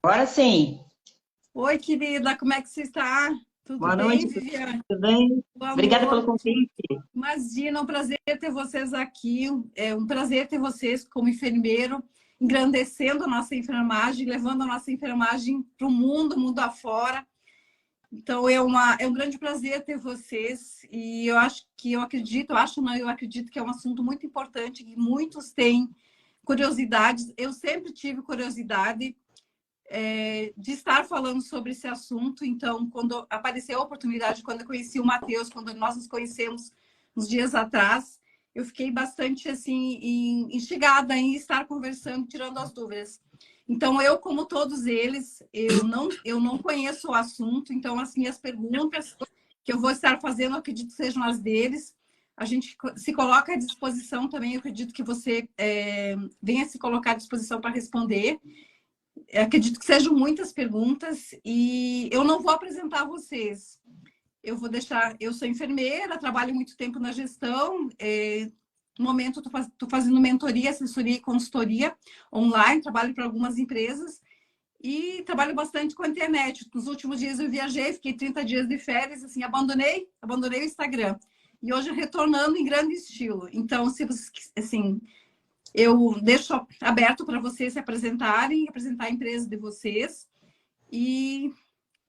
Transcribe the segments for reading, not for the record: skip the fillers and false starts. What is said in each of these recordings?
Agora sim. Oi, querida, como é que você está? Tudo Boa bem, noite, Viviane? tudo bem? Boa Obrigada pelo noite. convite. Imagina, é um prazer ter vocês aqui. É um prazer ter vocês como enfermeiro, engrandecendo a nossa enfermagem, levando a nossa enfermagem para o mundo afora. Então, é um grande prazer ter vocês. E eu acredito que é um assunto muito importante, que muitos têm curiosidades. Eu sempre tive curiosidade de estar falando sobre esse assunto. Então, quando apareceu a oportunidade, quando eu conheci o Matheus, quando nós nos conhecemos uns dias atrás, eu fiquei bastante assim instigada em estar conversando, tirando as dúvidas. Então, eu, como todos eles, eu não conheço o assunto. Então, assim, as perguntas que eu vou estar fazendo, eu acredito que sejam as deles. A gente se coloca à disposição também. Eu acredito que você venha se colocar à disposição para responder. Eu acredito que sejam muitas perguntas e eu não vou apresentar vocês. Eu vou deixar. Eu sou enfermeira, trabalho muito tempo na gestão. No momento, estou fazendo mentoria, assessoria e consultoria online, trabalho para algumas empresas e trabalho bastante com a internet. Nos últimos dias eu viajei, fiquei 30 dias de férias, assim, abandonei o Instagram. E hoje retornando em grande estilo. Então, se vocês, assim, eu deixo aberto para vocês se apresentarem, apresentar a empresa de vocês e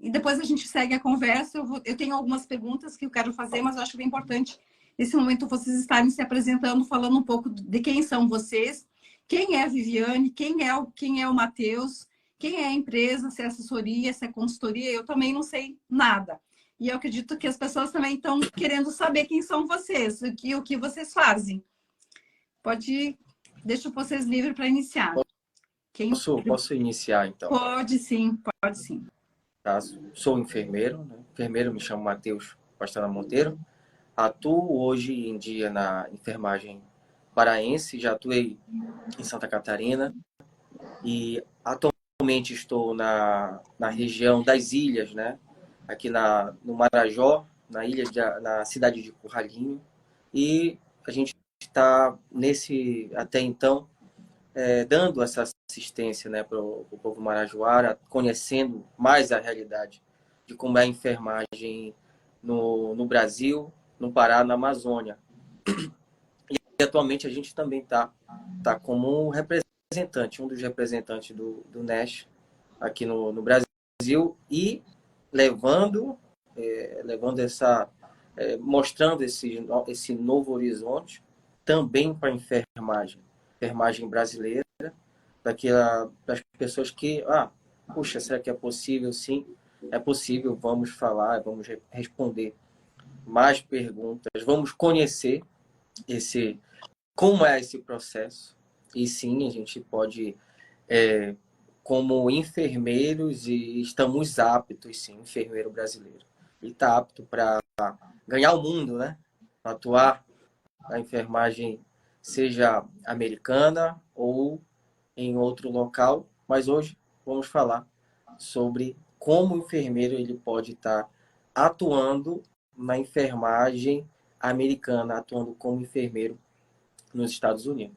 depois a gente segue a conversa. Eu tenho algumas perguntas que eu quero fazer, mas eu acho bem importante nesse momento vocês estarem se apresentando, falando um pouco de quem são vocês, quem é a Viviane, quem é o Matheus, quem é a empresa, se é assessoria, se é consultoria. Eu também não sei nada. E eu acredito que as pessoas também estão querendo saber quem são vocês, o que vocês fazem. Pode, deixo vocês livres para iniciar. Quem Posso iniciar, então? pode sim, pode sim. Tá? Sou enfermeiro, né? Enfermeiro, me chamo Matheus Pastana Monteiro. Atuo hoje em dia na enfermagem paraense, já atuei em Santa Catarina e atualmente estou na região das ilhas, né? Aqui no Marajó, na cidade de Curralinho. E a gente está até então, dando essa assistência, né, para o povo marajoara, conhecendo mais a realidade de como é a enfermagem no Brasil, no Pará, na Amazônia. E atualmente a gente também tá como um representante, um dos representantes do NESH aqui no Brasil e levando, mostrando esse novo horizonte também para a enfermagem brasileira, para as pessoas que, puxa, será que é possível? Sim, é possível, vamos falar, vamos responder mais perguntas, vamos conhecer como é esse processo. E sim, a gente pode, como enfermeiros, e estamos aptos, sim, enfermeiro brasileiro. E está apto para ganhar o mundo, né? Atuar na enfermagem, seja americana ou em outro local, mas hoje vamos falar sobre como o enfermeiro ele pode estar atuando na enfermagem americana, atuando como enfermeiro nos Estados Unidos.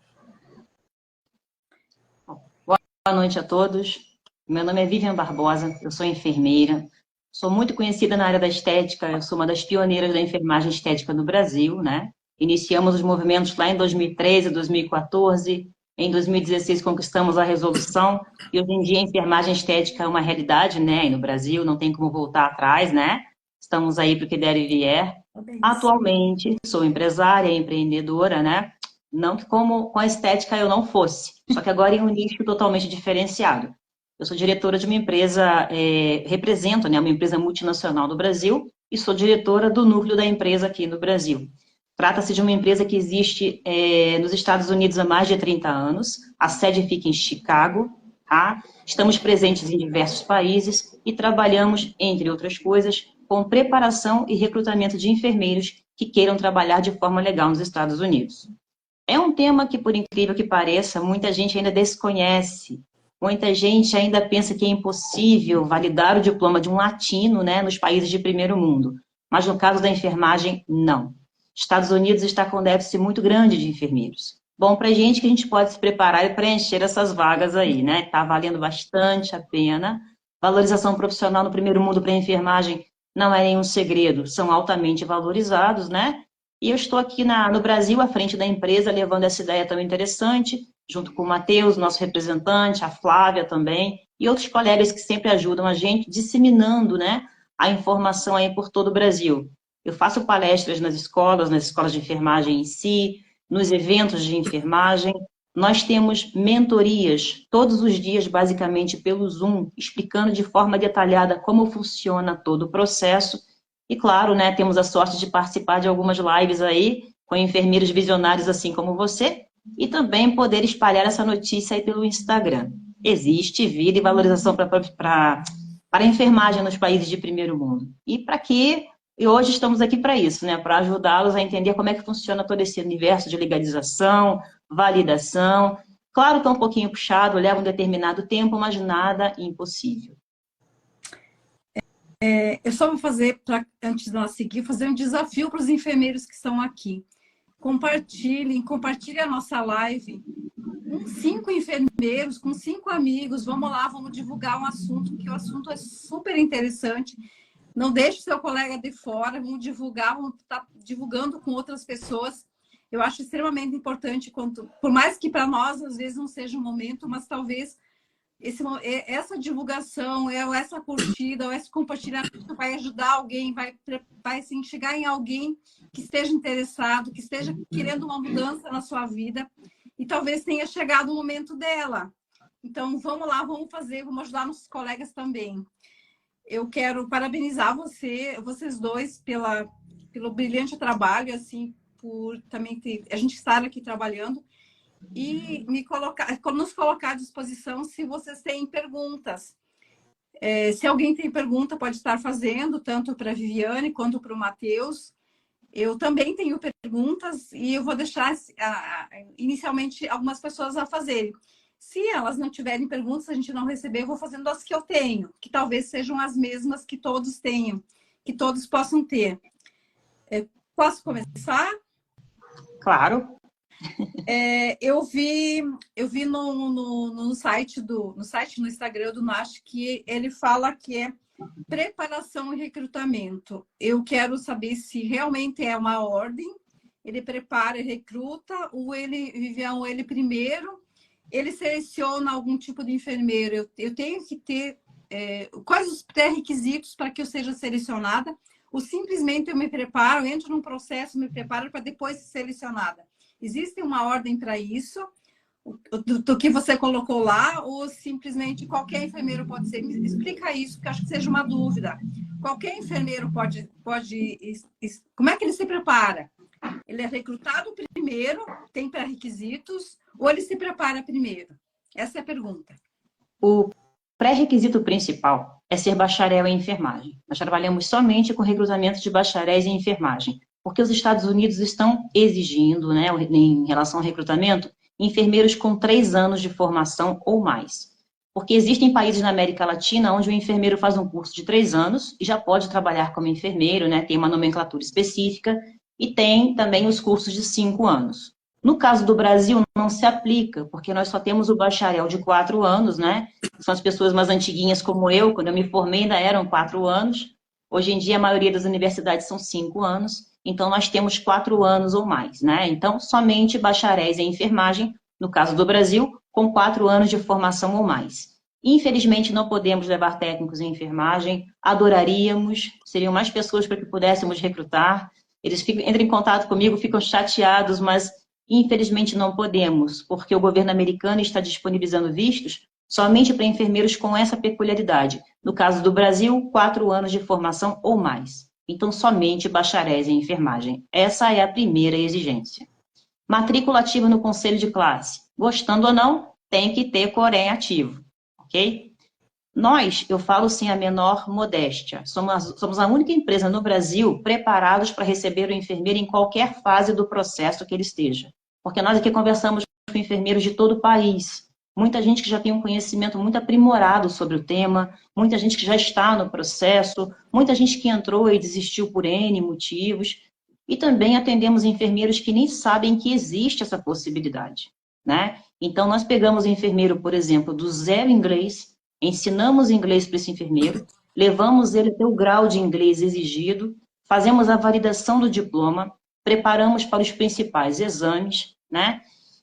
Boa noite a todos. Meu nome é Vivian Barbosa, eu sou enfermeira. Sou muito conhecida na área da estética, eu sou uma das pioneiras da enfermagem estética no Brasil, né? Iniciamos os movimentos lá em 2013, 2014. Em 2016 conquistamos a resolução e hoje em dia a enfermagem estética é uma realidade, né? E no Brasil não tem como voltar atrás, né? Estamos aí para o que der e vier. Atualmente sou empresária, empreendedora, né? Não que como com a estética eu não fosse, só que agora em um nicho totalmente diferenciado. Eu sou diretora de uma empresa, represento, né, uma empresa multinacional do Brasil e sou diretora do núcleo da empresa aqui no Brasil. Trata-se de uma empresa que existe nos Estados Unidos há mais de 30 anos, a sede fica em Chicago, tá? Estamos presentes em diversos países e trabalhamos, entre outras coisas, com preparação e recrutamento de enfermeiros que queiram trabalhar de forma legal nos Estados Unidos. É um tema que, por incrível que pareça, muita gente ainda desconhece. Muita gente ainda pensa que é impossível validar o diploma de um latino, né, nos países de primeiro mundo. Mas no caso da enfermagem, não. Estados Unidos está com um déficit muito grande de enfermeiros. bom para gente que a gente pode se preparar e preencher essas vagas aí, né? Está valendo bastante a pena. Valorização profissional no primeiro mundo para a enfermagem não é nenhum segredo, são altamente valorizados, né? E eu estou aqui no Brasil, à frente da empresa, levando essa ideia tão interessante, junto com o Matheus, nosso representante, a Flávia também, e outros colegas que sempre ajudam a gente, disseminando, né, a informação aí por todo o Brasil. Eu faço palestras nas escolas de enfermagem em si, nos eventos de enfermagem. Nós temos mentorias todos os dias, basicamente pelo Zoom, explicando de forma detalhada como funciona todo o processo. E claro, né, temos a sorte de participar de algumas lives aí com enfermeiros visionários assim como você e também poder espalhar essa notícia aí pelo Instagram. Existe vida e valorização para a enfermagem nos países de primeiro mundo. E para que e hoje estamos aqui para isso, né? Para ajudá-los a entender como é que funciona todo esse universo de legalização, validação. Claro que é um pouquinho puxado, leva um determinado tempo, mas nada impossível. Eu só vou fazer, antes de nós seguir, fazer um desafio para os enfermeiros que estão aqui. Compartilhem a nossa live com 5 enfermeiros, com 5 amigos. Vamos lá, vamos divulgar um assunto, que o assunto é super interessante. Não deixe seu colega de fora, vamos divulgar, vamos estar divulgando com outras pessoas. Eu acho extremamente importante, por mais que para nós, às vezes, não seja um momento, mas talvez essa divulgação, essa curtida, esse compartilhamento vai ajudar alguém, vai assim, chegar em alguém que esteja interessado, que esteja querendo uma mudança na sua vida e talvez tenha chegado o momento dela. Então, vamos lá, vamos ajudar nossos colegas também. Eu quero parabenizar vocês dois pelo brilhante trabalho, assim, por também a gente estar aqui trabalhando e nos colocar à disposição se vocês têm perguntas. Se alguém tem pergunta, pode estar fazendo, tanto para a Viviane quanto para o Matheus. Eu também tenho perguntas e eu vou deixar inicialmente algumas pessoas a fazerem. Se elas não tiverem perguntas, a gente não receber, eu vou fazendo as que eu tenho, que talvez sejam as mesmas que todos tenham, que todos possam ter. Posso começar? Claro. Eu vi no site, no Instagram do NASH, que ele fala que é preparação e recrutamento. Eu quero saber se realmente é uma ordem, ele prepara e recruta, ou ele primeiro, ele seleciona algum tipo de enfermeiro. Eu tenho que ter quais os pré-requisitos para que eu seja selecionada, ou simplesmente eu me preparo, entro num processo, me preparo para depois ser selecionada. Existe uma ordem para isso, do que você colocou lá, ou simplesmente qualquer enfermeiro pode ser? Me explica isso, porque acho que seja uma dúvida. Qualquer enfermeiro pode... Como é que ele se prepara? Ele é recrutado primeiro, tem pré-requisitos, ou ele se prepara primeiro? Essa é a pergunta. O pré-requisito principal é ser bacharel em enfermagem. Nós trabalhamos somente com recrutamento de bacharéis em enfermagem, porque os Estados Unidos estão exigindo, né, em relação ao recrutamento, enfermeiros com 3 anos de formação ou mais. Porque existem países na América Latina onde o enfermeiro faz um curso de 3 anos e já pode trabalhar como enfermeiro, né, tem uma nomenclatura específica, e tem também os cursos de 5 anos. No caso do Brasil, não se aplica, porque nós só temos o bacharel de 4 anos, né? São as pessoas mais antiguinhas como eu, quando eu me formei ainda eram 4 anos. Hoje em dia, a maioria das universidades são 5 anos, então nós temos 4 anos ou mais, né? Então, somente bacharéis em enfermagem, no caso do Brasil, com 4 anos de formação ou mais. Infelizmente, não podemos levar técnicos em enfermagem, adoraríamos, seriam mais pessoas para que pudéssemos recrutar. Eles entram em contato comigo, ficam chateados, mas infelizmente não podemos, porque o governo americano está disponibilizando vistos somente para enfermeiros com essa peculiaridade. No caso do Brasil, 4 anos de formação ou mais. Então, somente bacharéis em enfermagem. Essa é a primeira exigência. Matrícula ativa no conselho de classe. Gostando ou não, tem que ter Corém ativo, ok? Nós, eu falo sem a menor modéstia, somos a única empresa no Brasil preparados para receber o enfermeiro em qualquer fase do processo que ele esteja. Porque nós aqui conversamos com enfermeiros de todo o país. Muita gente que já tem um conhecimento muito aprimorado sobre o tema, muita gente que já está no processo, muita gente que entrou e desistiu por N motivos. e também atendemos enfermeiros que nem sabem que existe essa possibilidade, né? Então, nós pegamos o enfermeiro, por exemplo, do zero inglês, ensinamos inglês para esse enfermeiro, levamos ele até o grau de inglês exigido, fazemos a validação do diploma, preparamos para os principais exames, né?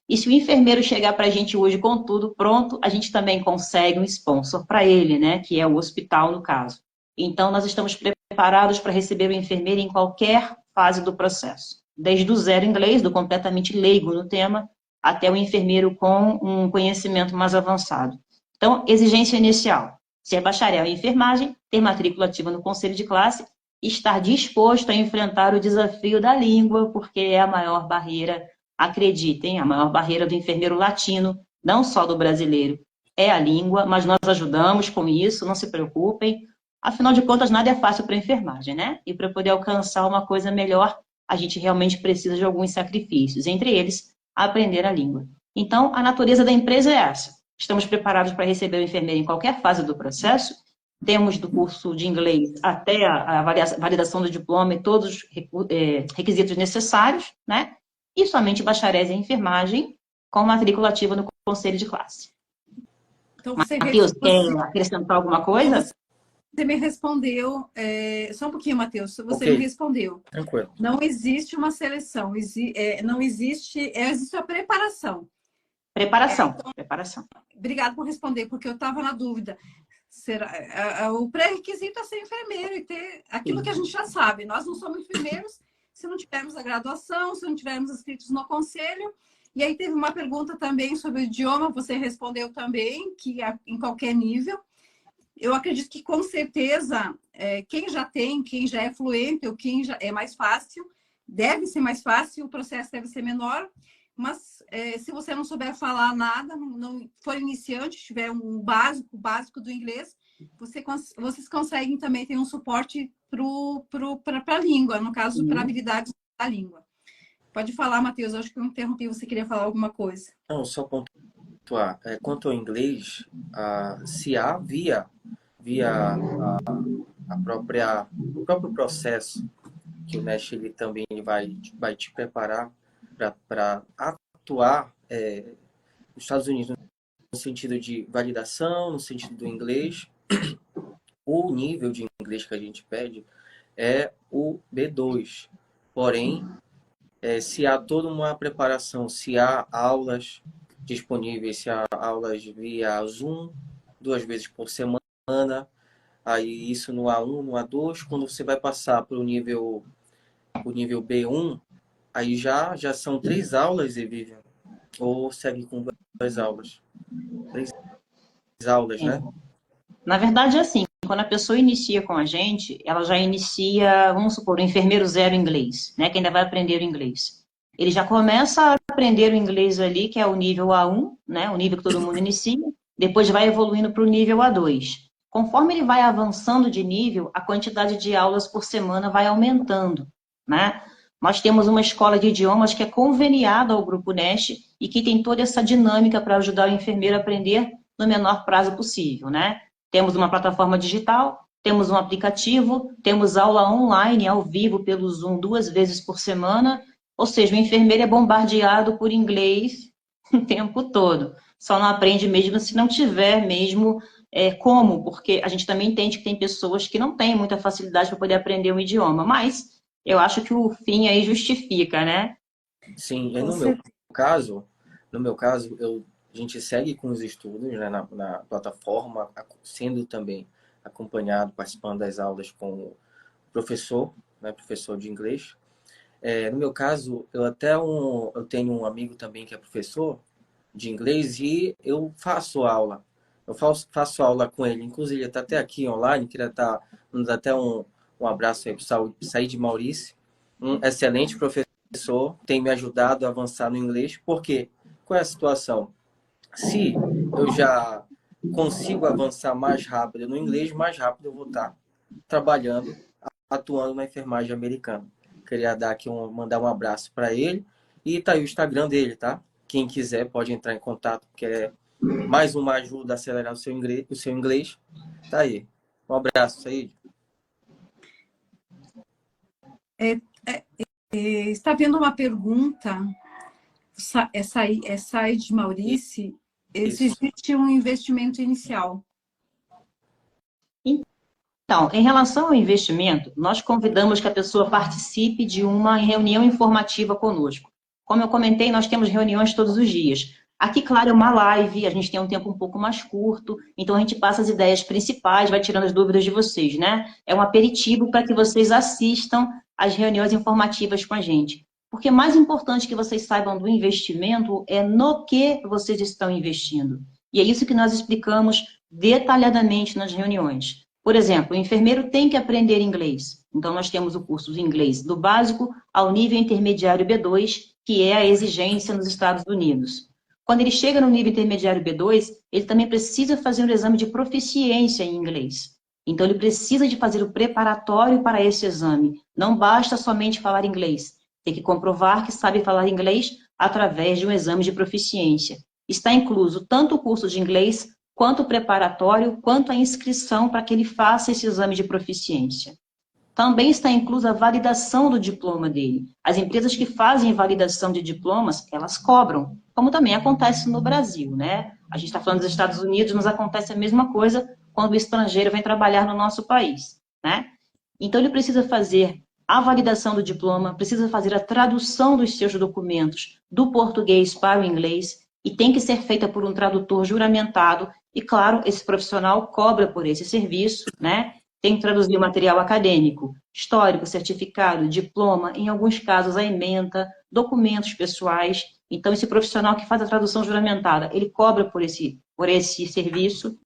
E se o enfermeiro chegar para a gente hoje com tudo pronto, a gente também consegue um sponsor para ele, né? Que é o hospital, no caso. Então, nós estamos preparados para receber o enfermeiro em qualquer fase do processo. Desde o zero inglês, do completamente leigo no tema, até o enfermeiro com um conhecimento mais avançado. Então, exigência inicial: ser bacharel em enfermagem, ter matrícula ativa no conselho de classe e estar disposto a enfrentar o desafio da língua, porque é a maior barreira, acreditem, a maior barreira do enfermeiro latino, não só do brasileiro, é a língua, mas nós ajudamos com isso, não se preocupem. Afinal de contas, nada é fácil para a enfermagem, né? E para poder alcançar uma coisa melhor, a gente realmente precisa de alguns sacrifícios, entre eles, aprender a língua. Então, a natureza da empresa é essa. Estamos preparados para receber o enfermeiro em qualquer fase do processo, temos do curso de inglês até a validação do diploma e todos os requisitos necessários, né? E somente bacharéis em enfermagem com matrícula ativa no conselho de classe. Então, Matheus, quer acrescentar alguma coisa? Então, você me respondeu, só um pouquinho, Matheus, você Ok. me respondeu. Tranquilo. Não existe uma seleção, não existe, existe a preparação. Preparação. Obrigada por responder, porque eu estava na dúvida. O pré-requisito é ser enfermeiro e ter aquilo que a gente já sabe. Nós não somos enfermeiros se não tivermos a graduação, se não tivermos inscritos no conselho. E aí teve uma pergunta também sobre o idioma, você respondeu também, que em qualquer nível. Eu acredito que, com certeza, quem já é fluente, ou quem já é mais fácil, deve ser mais fácil, o processo deve ser menor, mas se você não souber falar nada, não for iniciante, tiver um básico do inglês, vocês conseguem também ter um suporte para a língua, no caso, para habilidades da língua. Pode falar, Matheus, eu acho que eu interrompi, você queria falar alguma coisa. Não, só pontuar. Quanto ao inglês, se há via o próprio processo que o NEST ele também vai te preparar para atuar nos Estados Unidos no sentido de validação, no sentido do inglês. O nível de inglês que a gente pede é o B2. Porém, se há toda uma preparação, se há aulas disponíveis, se há aulas via Zoom 2 vezes por semana, aí isso no A1, no A2, quando você vai passar para o nível B1, aí já são 3 aulas, e Vivian, ou segue com 2 aulas? 3 aulas, né? Na verdade, é assim, quando a pessoa inicia com a gente, ela já inicia, vamos supor, o enfermeiro zero inglês, né, que ainda vai aprender o inglês. Ele já começa a aprender o inglês ali, que é o nível A1, né, o nível que todo mundo inicia, depois vai evoluindo para o nível A2. Conforme ele vai avançando de nível, a quantidade de aulas por semana vai aumentando, né? Nós temos uma escola de idiomas que é conveniada ao Grupo NEST e que tem toda essa dinâmica para ajudar o enfermeiro a aprender no menor prazo possível, né? Temos uma plataforma digital, temos um aplicativo, temos aula online, ao vivo, pelo Zoom, 2 vezes por semana. Ou seja, o enfermeiro é bombardeado por inglês o tempo todo. Só não aprende mesmo se não tiver mesmo como, porque a gente também entende que tem pessoas que não têm muita facilidade para poder aprender um idioma. Mas eu acho que o fim aí justifica, né? Sim, e no meu caso, a gente segue com os estudos, né, na plataforma, sendo também acompanhado, participando das aulas com o professor, né, professor de inglês. No meu caso, eu tenho um amigo também que é professor de inglês e eu faço aula. Eu faço aula com ele, inclusive ele está até aqui online, queria mandar até um abraço aí para o Said Maurício, um excelente professor, tem me ajudado a avançar no inglês, porque qual é a situação? Se eu já consigo avançar mais rápido no inglês, mais rápido eu vou estar trabalhando, atuando na enfermagem americana. Queria mandar um abraço para ele. E tá aí o Instagram dele, tá? Quem quiser pode entrar em contato, porque é mais uma ajuda a acelerar o seu inglês. Tá aí. Um abraço, Said. Está vendo uma pergunta, Said Maurice, existe um investimento inicial? Então, em relação ao investimento, nós convidamos que a pessoa participe de uma reunião informativa conosco. Como eu comentei, nós temos reuniões todos os dias. Aqui, claro, é uma live, a gente tem um tempo um pouco mais curto, então a gente passa as ideias principais, vai tirando as dúvidas de vocês, né? É um aperitivo para que vocês assistam às reuniões informativas com a gente. Porque mais importante que vocês saibam do investimento é no que vocês estão investindo. E é isso que nós explicamos detalhadamente nas reuniões. Por exemplo, o enfermeiro tem que aprender inglês. Então, nós temos o curso de inglês do básico ao nível intermediário B2, que é a exigência nos Estados Unidos. Quando ele chega no nível intermediário B2, ele também precisa fazer um exame de proficiência em inglês. Então, ele precisa de fazer o preparatório para esse exame. Não basta somente falar inglês. Tem que comprovar que sabe falar inglês através de um exame de proficiência. Está incluso tanto o curso de inglês, quanto o preparatório, quanto a inscrição para que ele faça esse exame de proficiência. Também está inclusa a validação do diploma dele. As empresas que fazem validação de diplomas, elas cobram, como também acontece no Brasil, né? A gente está falando dos Estados Unidos, mas acontece a mesma coisa quando o estrangeiro vem trabalhar no nosso país, né? Então, ele precisa fazer a validação do diploma, precisa fazer a tradução dos seus documentos do português para o inglês e tem que ser feita por um tradutor juramentado. E, claro, esse profissional cobra por esse serviço, né? Tem que traduzir o material acadêmico, histórico, certificado, diploma, em alguns casos a ementa, documentos pessoais. Então, esse profissional que faz a tradução juramentada, ele cobra por esse serviço.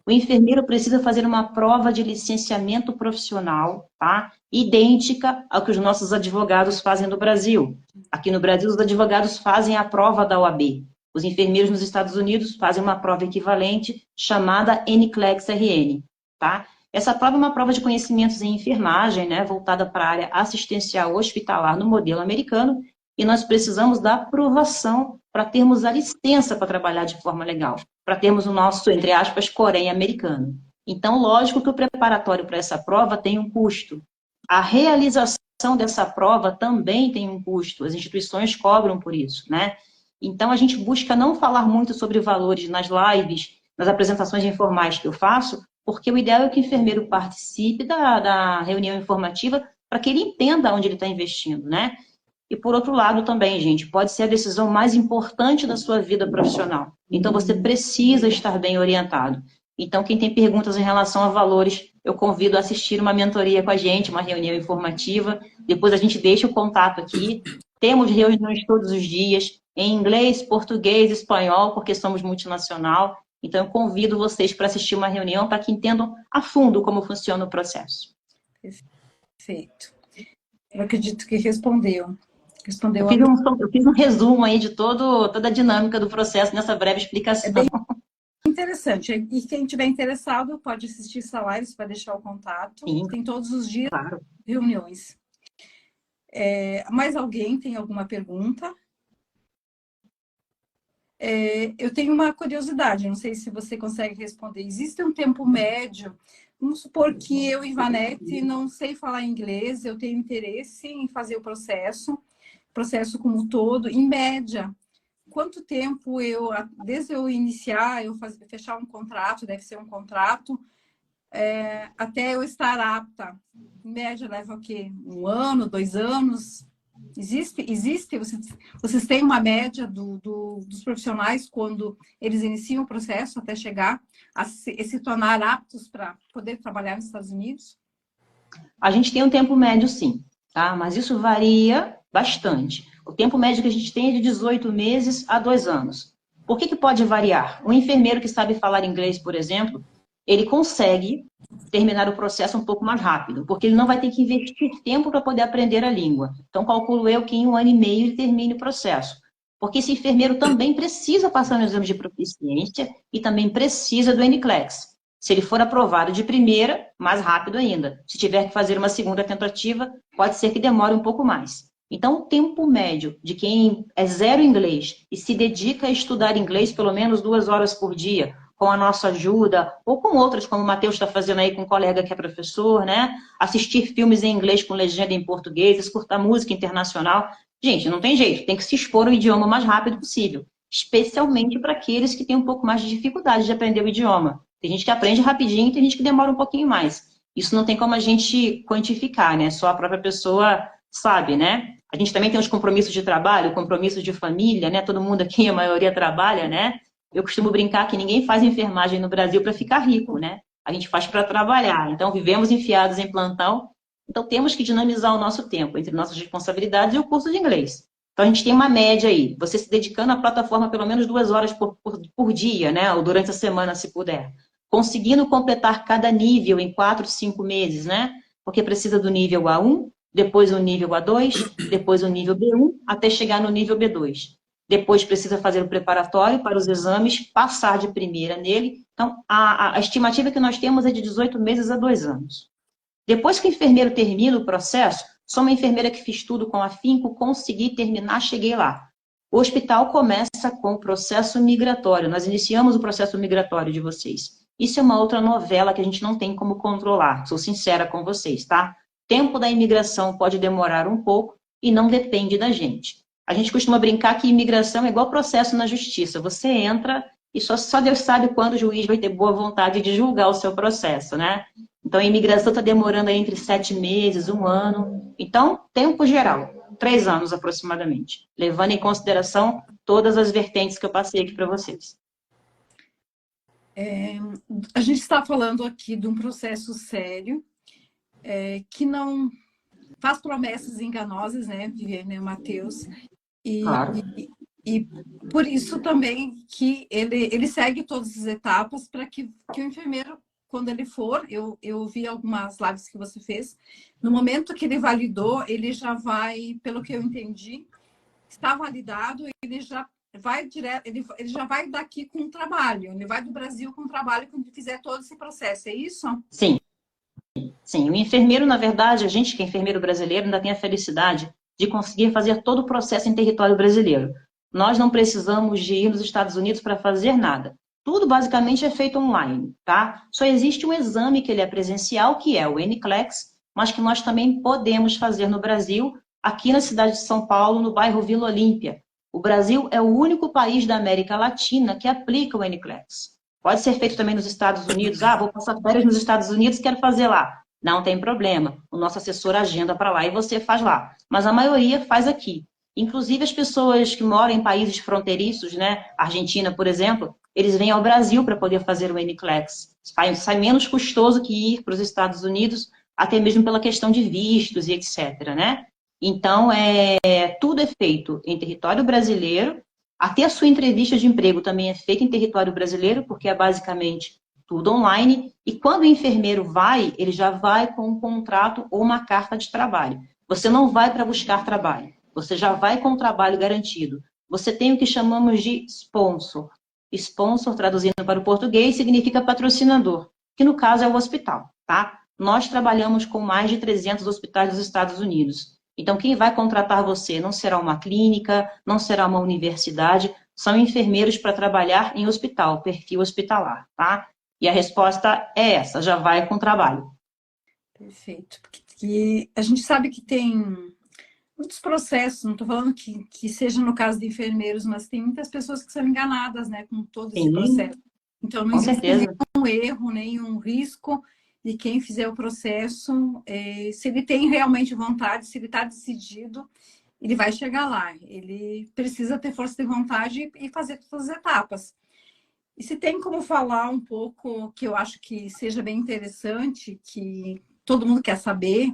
O enfermeiro precisa fazer uma prova de licenciamento profissional, tá? Idêntica ao que os nossos advogados fazem no Brasil. Aqui no Brasil, os advogados fazem a prova da OAB. Os enfermeiros nos Estados Unidos fazem uma prova equivalente chamada NCLEX-RN, tá? Essa prova é uma prova de conhecimentos em enfermagem, né, voltada para a área assistencial hospitalar no modelo americano, e nós precisamos da aprovação para termos a licença para trabalhar de forma legal, para termos o nosso, entre aspas, Corém americano. Então, lógico que o preparatório para essa prova tem um custo. A realização dessa prova também tem um custo, as instituições cobram por isso, né? Então, a gente busca não falar muito sobre valores nas lives, nas apresentações informais que eu faço, porque o ideal é que o enfermeiro participe da reunião informativa para que ele entenda onde ele está investindo, né? E, por outro lado, também, gente, pode ser a decisão mais importante da sua vida profissional. Então, você precisa estar bem orientado. Então, quem tem perguntas em relação a valores, eu convido a assistir uma mentoria com a gente, uma reunião informativa. Depois a gente deixa o contato aqui. Temos reuniões todos os dias, em inglês, português, espanhol, porque somos multinacional. Então, eu convido vocês para assistir uma reunião para que entendam a fundo como funciona o processo. Perfeito. Eu acredito que respondeu. Eu fiz um resumo aí de toda a dinâmica do processo nessa breve explicação. É bem interessante. E quem tiver interessado pode assistir essa live, você vai deixar o contato. Sim, tem todos os dias claro. Reuniões. Mais alguém tem alguma pergunta? Eu tenho uma curiosidade, não sei se você consegue responder. Existe um tempo médio? Vamos supor que eu, Ivanete, não sei falar inglês, eu tenho interesse em fazer o processo como um todo, em média. Quanto tempo desde eu iniciar, fechar um contrato, deve ser um contrato, até eu estar apta? Em média leva o quê? 1 ano, 2 anos? Existe? Vocês têm uma média dos profissionais quando eles iniciam o processo até chegar a se tornar aptos para poder trabalhar nos Estados Unidos? A gente tem um tempo médio, sim, tá? Mas isso varia bastante. O tempo médio que a gente tem é de 18 meses a 2 anos. Por que pode variar? Um enfermeiro que sabe falar inglês, por exemplo, ele consegue terminar o processo um pouco mais rápido, porque ele não vai ter que investir tempo para poder aprender a língua. Então, calculo eu que em 1 ano e meio ele termine o processo. Porque esse enfermeiro também precisa passar no exame de proficiência e também precisa do NCLEX. Se ele for aprovado de primeira, mais rápido ainda. Se tiver que fazer uma segunda tentativa, pode ser que demore um pouco mais. Então, o tempo médio de quem é zero inglês e se dedica a estudar inglês pelo menos 2 horas por dia, com a nossa ajuda, ou com outras, como o Matheus está fazendo aí com um colega que é professor, né? Assistir filmes em inglês com legenda em português, escutar música internacional. Gente, não tem jeito, tem que se expor ao idioma o mais rápido possível, especialmente para aqueles que têm um pouco mais de dificuldade de aprender o idioma. Tem gente que aprende rapidinho e tem gente que demora um pouquinho mais. Isso não tem como a gente quantificar, né? Só a própria pessoa sabe, né? A gente também tem os compromissos de trabalho, compromissos de família, né? Todo mundo aqui, a maioria trabalha, né? Eu costumo brincar que ninguém faz enfermagem no Brasil para ficar rico, né? A gente faz para trabalhar. Então, vivemos enfiados em plantão. Então, temos que dinamizar o nosso tempo entre nossas responsabilidades e o curso de inglês. Então, a gente tem uma média aí. Você se dedicando à plataforma pelo menos 2 horas por dia, né? Ou durante a semana, se puder. Conseguindo completar cada nível em 4, 5 meses, né? Porque precisa do nível A1, depois o nível A2, depois o nível B1, até chegar no nível B2. Depois precisa fazer o preparatório para os exames, passar de primeira nele. Então, a estimativa que nós temos é de 18 meses a 2 anos. Depois que o enfermeiro termina o processo, sou uma enfermeira que fiz tudo com afinco, consegui terminar, cheguei lá. O hospital começa com o processo migratório. Nós iniciamos o processo migratório de vocês. Isso é uma outra novela que a gente não tem como controlar. Sou sincera com vocês, tá? Tempo da imigração pode demorar um pouco e não depende da gente. A gente costuma brincar que imigração é igual processo na justiça. Você entra e só Deus sabe quando o juiz vai ter boa vontade de julgar o seu processo, né? Então, a imigração está demorando aí entre 7 meses, 1 ano. Então, tempo geral, 3 anos aproximadamente, levando em consideração todas as vertentes que eu passei aqui para vocês. A gente está falando aqui de um processo sério, que não faz promessas enganosas, né, Viviane e Matheus? Claro. E por isso também que ele segue todas as etapas para que o enfermeiro, quando ele for, eu vi algumas lives que você fez, no momento que ele validou, ele já vai, pelo que eu entendi, está validado, ele já vai direto, ele já vai daqui com o trabalho, ele vai do Brasil com o trabalho quando ele fizer todo esse processo, é isso? Sim. Sim, o enfermeiro, na verdade, a gente que é enfermeiro brasileiro ainda tem a felicidade de conseguir fazer todo o processo em território brasileiro. Nós não precisamos de ir nos Estados Unidos para fazer nada. Tudo basicamente é feito online, tá? Só existe um exame que ele é presencial, que é o NCLEX, mas que nós também podemos fazer no Brasil, aqui na cidade de São Paulo, no bairro Vila Olímpia. O Brasil é o único país da América Latina que aplica o NCLEX. Pode ser feito também nos Estados Unidos. Ah, vou passar férias nos Estados Unidos, quero fazer lá. Não tem problema. O nosso assessor agenda para lá e você faz lá. Mas a maioria faz aqui. Inclusive as pessoas que moram em países fronteiriços, né? Argentina, por exemplo, eles vêm ao Brasil para poder fazer o NCLEX. Sai menos custoso que ir para os Estados Unidos, até mesmo pela questão de vistos e etc, né? Então, tudo é feito em território brasileiro. Até a sua entrevista de emprego também é feita em território brasileiro, porque é basicamente tudo online. E quando o enfermeiro vai, ele já vai com um contrato ou uma carta de trabalho. Você não vai para buscar trabalho. Você já vai com o trabalho garantido. Você tem o que chamamos de sponsor. Sponsor, traduzindo para o português, significa patrocinador, que no caso é o hospital, tá? Nós trabalhamos com mais de 300 hospitais dos Estados Unidos. Então, quem vai contratar você não será uma clínica, não será uma universidade, são enfermeiros para trabalhar em hospital, perfil hospitalar, tá? E a resposta é essa, já vai com trabalho. Perfeito. Porque a gente sabe que tem muitos processos, não estou falando que seja no caso de enfermeiros, mas tem muitas pessoas que são enganadas, né, com todo esse processo. Então, não existe nenhum erro, nenhum risco de quem fizer o processo, se ele tem realmente vontade, se ele está decidido, ele vai chegar lá. Ele precisa ter força de vontade e fazer todas as etapas. E se tem como falar um pouco, que eu acho que seja bem interessante, que todo mundo quer saber,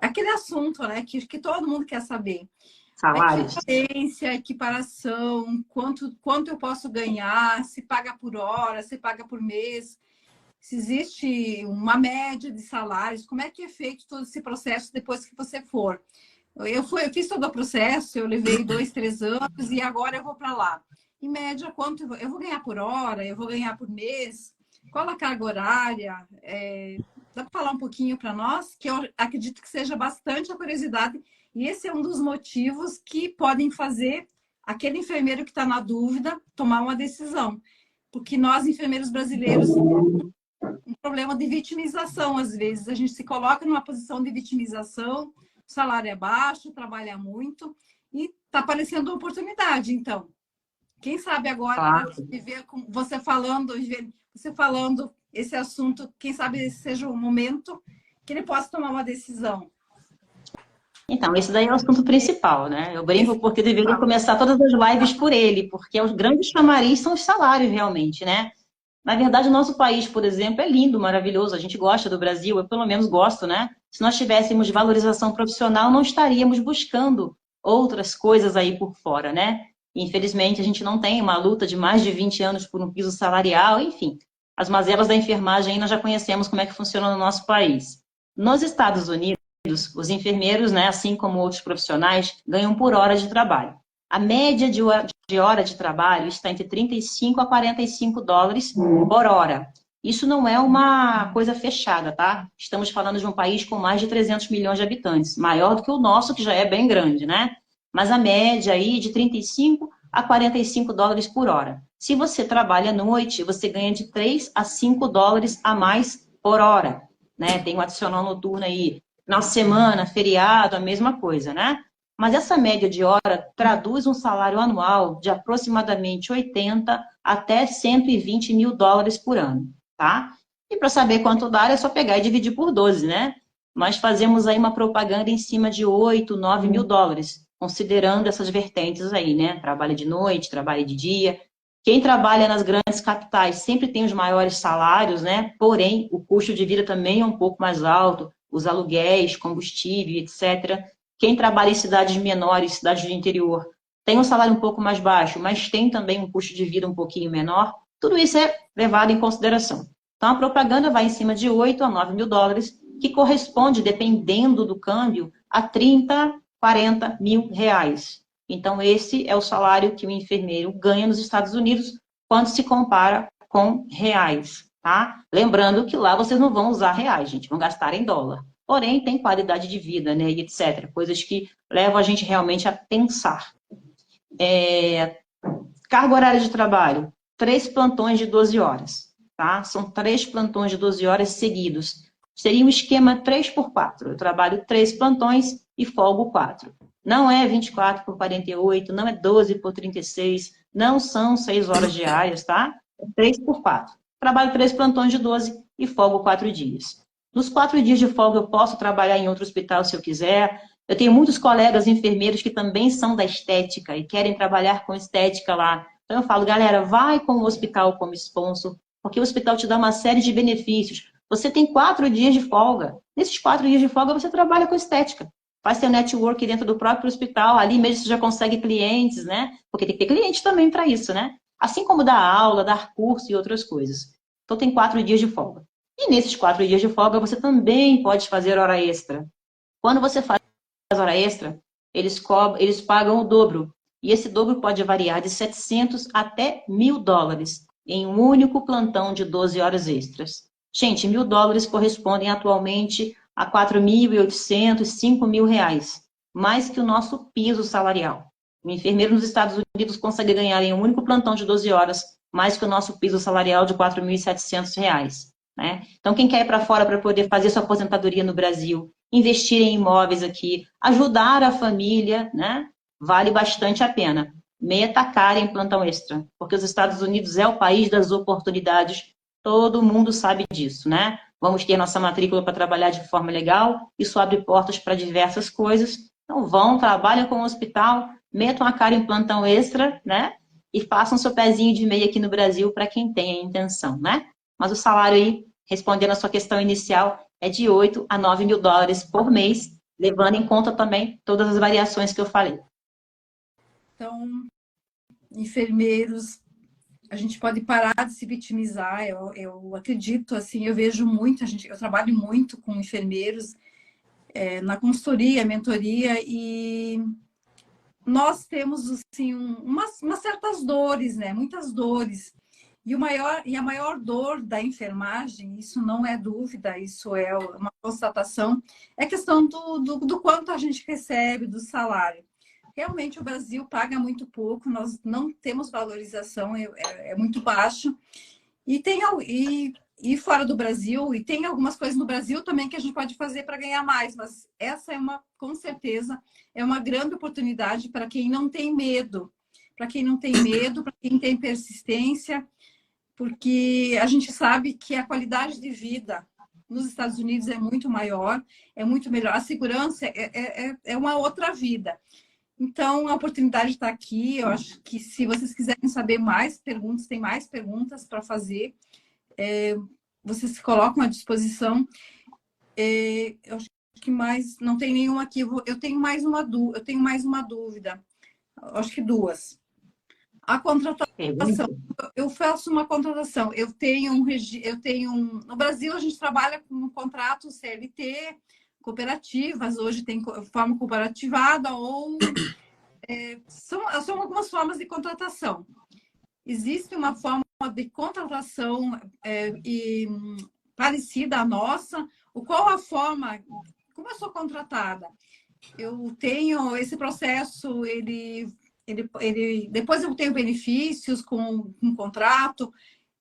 aquele assunto, né, que todo mundo quer saber. Salários. A equiparação, quanto eu posso ganhar, se paga por hora, se paga por mês, se existe uma média de salários, como é que é feito todo esse processo depois que você for. Eu fiz todo o processo, eu levei 2, 3 anos e agora eu vou para lá. Em média, quanto eu vou ganhar por hora, eu vou ganhar por mês, qual a carga horária? Dá para falar um pouquinho para nós, que eu acredito que seja bastante a curiosidade, e esse é um dos motivos que podem fazer aquele enfermeiro que está na dúvida tomar uma decisão. porque nós, enfermeiros brasileiros, temos um problema de vitimização, às vezes. A gente se coloca numa posição de vitimização, o salário é baixo, trabalha muito, e está aparecendo uma oportunidade. Então, quem sabe agora, Claro. viver com você falando esse assunto, quem sabe esse seja o momento que ele possa tomar uma decisão. Então, esse daí é o assunto principal, né? Eu brinco porque deveria começar todas as lives por ele, porque os grandes chamariz são os salários, realmente, né? Na verdade, o nosso país, por exemplo, é lindo, maravilhoso. A gente gosta do Brasil, eu pelo menos gosto, né? Se nós tivéssemos valorização profissional, não estaríamos buscando outras coisas aí por fora, né? Infelizmente, a gente não tem uma luta de mais de 20 anos por um piso salarial, enfim. As mazelas da enfermagem aí nós já conhecemos como é que funciona no nosso país. Nos Estados Unidos, os enfermeiros, né, assim como outros profissionais, ganham por hora de trabalho. A média de hora de trabalho está entre 35 a 45 dólares por hora. Isso não é uma coisa fechada, tá? Estamos falando de um país com mais de 300 milhões de habitantes, maior do que o nosso, que já é bem grande, né? Mas a média aí de 35 a 45 dólares por hora. Se você trabalha à noite, você ganha de 3 a 5 dólares a mais por hora, né? Tem um adicional noturno aí. Na semana, feriado, a mesma coisa, né? Mas essa média de hora traduz um salário anual de aproximadamente 80 até 120 mil dólares por ano, tá? E para saber quanto dá, é só pegar e dividir por 12, né? Nós fazemos aí uma propaganda em cima de 8, 9 mil dólares, considerando essas vertentes aí, né? Trabalho de noite, trabalho de dia. Quem trabalha nas grandes capitais sempre tem os maiores salários, né? Porém, o custo de vida também é um pouco mais alto, os aluguéis, combustível, etc. Quem trabalha em cidades menores, cidades do interior, tem um salário um pouco mais baixo, mas tem também um custo de vida um pouquinho menor. Tudo isso é levado em consideração. Então, a propaganda vai em cima de 8 a 9 mil dólares, que corresponde, dependendo do câmbio, a 30, 40 mil reais. Então, esse é o salário que o enfermeiro ganha nos Estados Unidos quando se compara com reais, tá? Lembrando que lá vocês não vão usar reais, gente, vão gastar em dólar. Porém, tem qualidade de vida, né, e etc. Coisas que levam a gente realmente a pensar. Carga horária de trabalho, 3 plantões de 12 horas, tá? São 3 plantões de 12 horas seguidos. Seria um esquema 3 por 4. Eu trabalho 3 plantões e folgo 4. Não é 24 por 48, não é 12 por 36, não são 6 horas diárias, tá? É 3 por 4. Trabalho 3 plantões de 12 e folgo 4 dias. Nos 4 dias de folga eu posso trabalhar em outro hospital se eu quiser. Eu tenho muitos colegas enfermeiros que também são da estética e querem trabalhar com estética lá. Então eu falo, galera, vai com o hospital como sponsor, porque o hospital te dá uma série de benefícios. Você tem 4 dias de folga. Nesses 4 dias de folga você trabalha com estética. Faz seu network dentro do próprio hospital, ali mesmo você já consegue clientes, né? Porque tem que ter cliente também para isso, né? Assim como dar aula, dar curso e outras coisas. Então tem 4 dias de folga. E nesses 4 dias de folga você também pode fazer hora extra. Quando você faz hora extra, eles pagam o dobro. E esse dobro pode variar de 700 até 1.000 dólares em um único plantão de 12 horas extras. Gente, 1.000 dólares correspondem atualmente a 4.800, 5.000 reais, mais que o nosso piso salarial. O enfermeiro nos Estados Unidos consegue ganhar em um único plantão de 12 horas mais que o nosso piso salarial de 4.700 reais. Né? Então, quem quer ir para fora para poder fazer sua aposentadoria no Brasil, investir em imóveis aqui, ajudar a família, né? Vale bastante a pena. Meta a cara em plantão extra, porque os Estados Unidos é o país das oportunidades, todo mundo sabe disso, né? Vamos ter nossa matrícula para trabalhar de forma legal, isso abre portas para diversas coisas. Então vão, trabalham com o hospital, metam a cara em plantão extra, né? E façam seu pezinho de meia aqui no Brasil para quem tem a intenção, né? Mas o salário aí, respondendo a sua questão inicial, é de 8 a 9 mil dólares por mês, levando em conta também todas as variações que eu falei. Então, enfermeiros, a gente pode parar de se vitimizar. Eu acredito, assim, eu vejo muito, eu trabalho muito com enfermeiros na consultoria, mentoria, e nós temos, assim, umas certas dores, né? Muitas dores. E a maior dor da enfermagem, isso não é dúvida, isso é uma constatação, é a questão do quanto a gente recebe, do salário. Realmente o Brasil paga muito pouco, nós não temos valorização, é muito baixo. E fora do Brasil, e tem algumas coisas no Brasil também que a gente pode fazer para ganhar mais, mas essa com certeza, é uma grande oportunidade para quem não tem medo, para quem não tem medo, para quem tem persistência, porque a gente sabe que a qualidade de vida nos Estados Unidos é muito maior, é muito melhor. A segurança é uma outra vida. Então, a oportunidade está aqui. Eu acho que se vocês quiserem saber mais perguntas, tem mais perguntas para fazer, vocês se colocam à disposição. Eu acho que mais não tem nenhuma aqui. Eu tenho mais uma dúvida. Eu acho que duas. A contratação. Eu faço uma contratação. No Brasil, a gente trabalha com um contrato CLT, cooperativas, hoje tem forma cooperativada ou são algumas formas de contratação. Existe uma forma de contratação parecida à nossa? Qual a forma? Como eu sou contratada? Eu tenho esse processo, depois eu tenho benefícios com um contrato.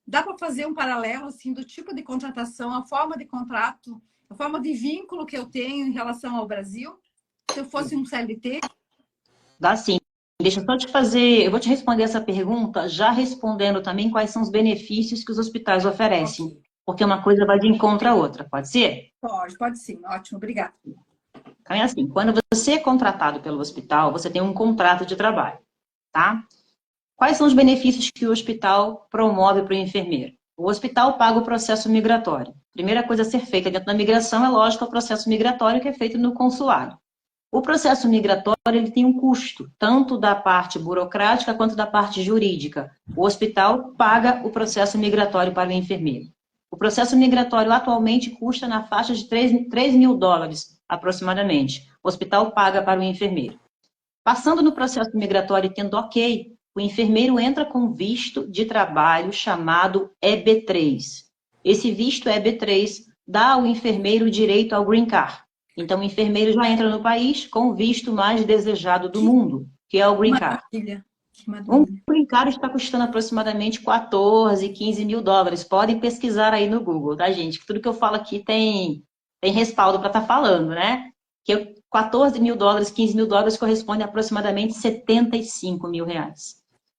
Dá para fazer um paralelo assim, do tipo de contratação, a forma de contrato, a forma de vínculo que eu tenho em relação ao Brasil? Se eu fosse um CLT? Dá sim. Deixa eu só te fazer, eu vou te responder essa pergunta, já respondendo também quais são os benefícios que os hospitais oferecem. Okay. Porque uma coisa vai de encontro à outra, pode ser? Pode sim. Ótimo, obrigada. Então é assim, quando você é contratado pelo hospital, você tem um contrato de trabalho, tá? Quais são os benefícios que o hospital promove para o enfermeiro? O hospital paga o processo migratório. Primeira coisa a ser feita dentro da migração é, lógico, o processo migratório que é feito no consulado. O processo migratório ele tem um custo, tanto da parte burocrática quanto da parte jurídica. O hospital paga o processo migratório para o enfermeiro. O processo migratório atualmente custa na faixa de $3 mil, aproximadamente. O hospital paga para o enfermeiro. Passando no processo migratório e tendo ok, o enfermeiro entra com visto de trabalho chamado EB3. Esse visto EB3 dá ao enfermeiro direito ao Green Card. Então, o enfermeiro já entra no país com o visto mais desejado do mundo, que é o Green Card. Um Green Card está custando aproximadamente $14, $15 mil. Podem pesquisar aí no Google, tá, gente? Tudo que eu falo aqui tem respaldo para estar falando, né? Que $14 mil, $15 mil corresponde a aproximadamente R$75 mil.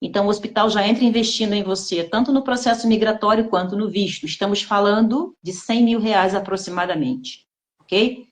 Então, o hospital já entra investindo em você, tanto no processo migratório quanto no visto. Estamos falando de R$100 mil aproximadamente, ok?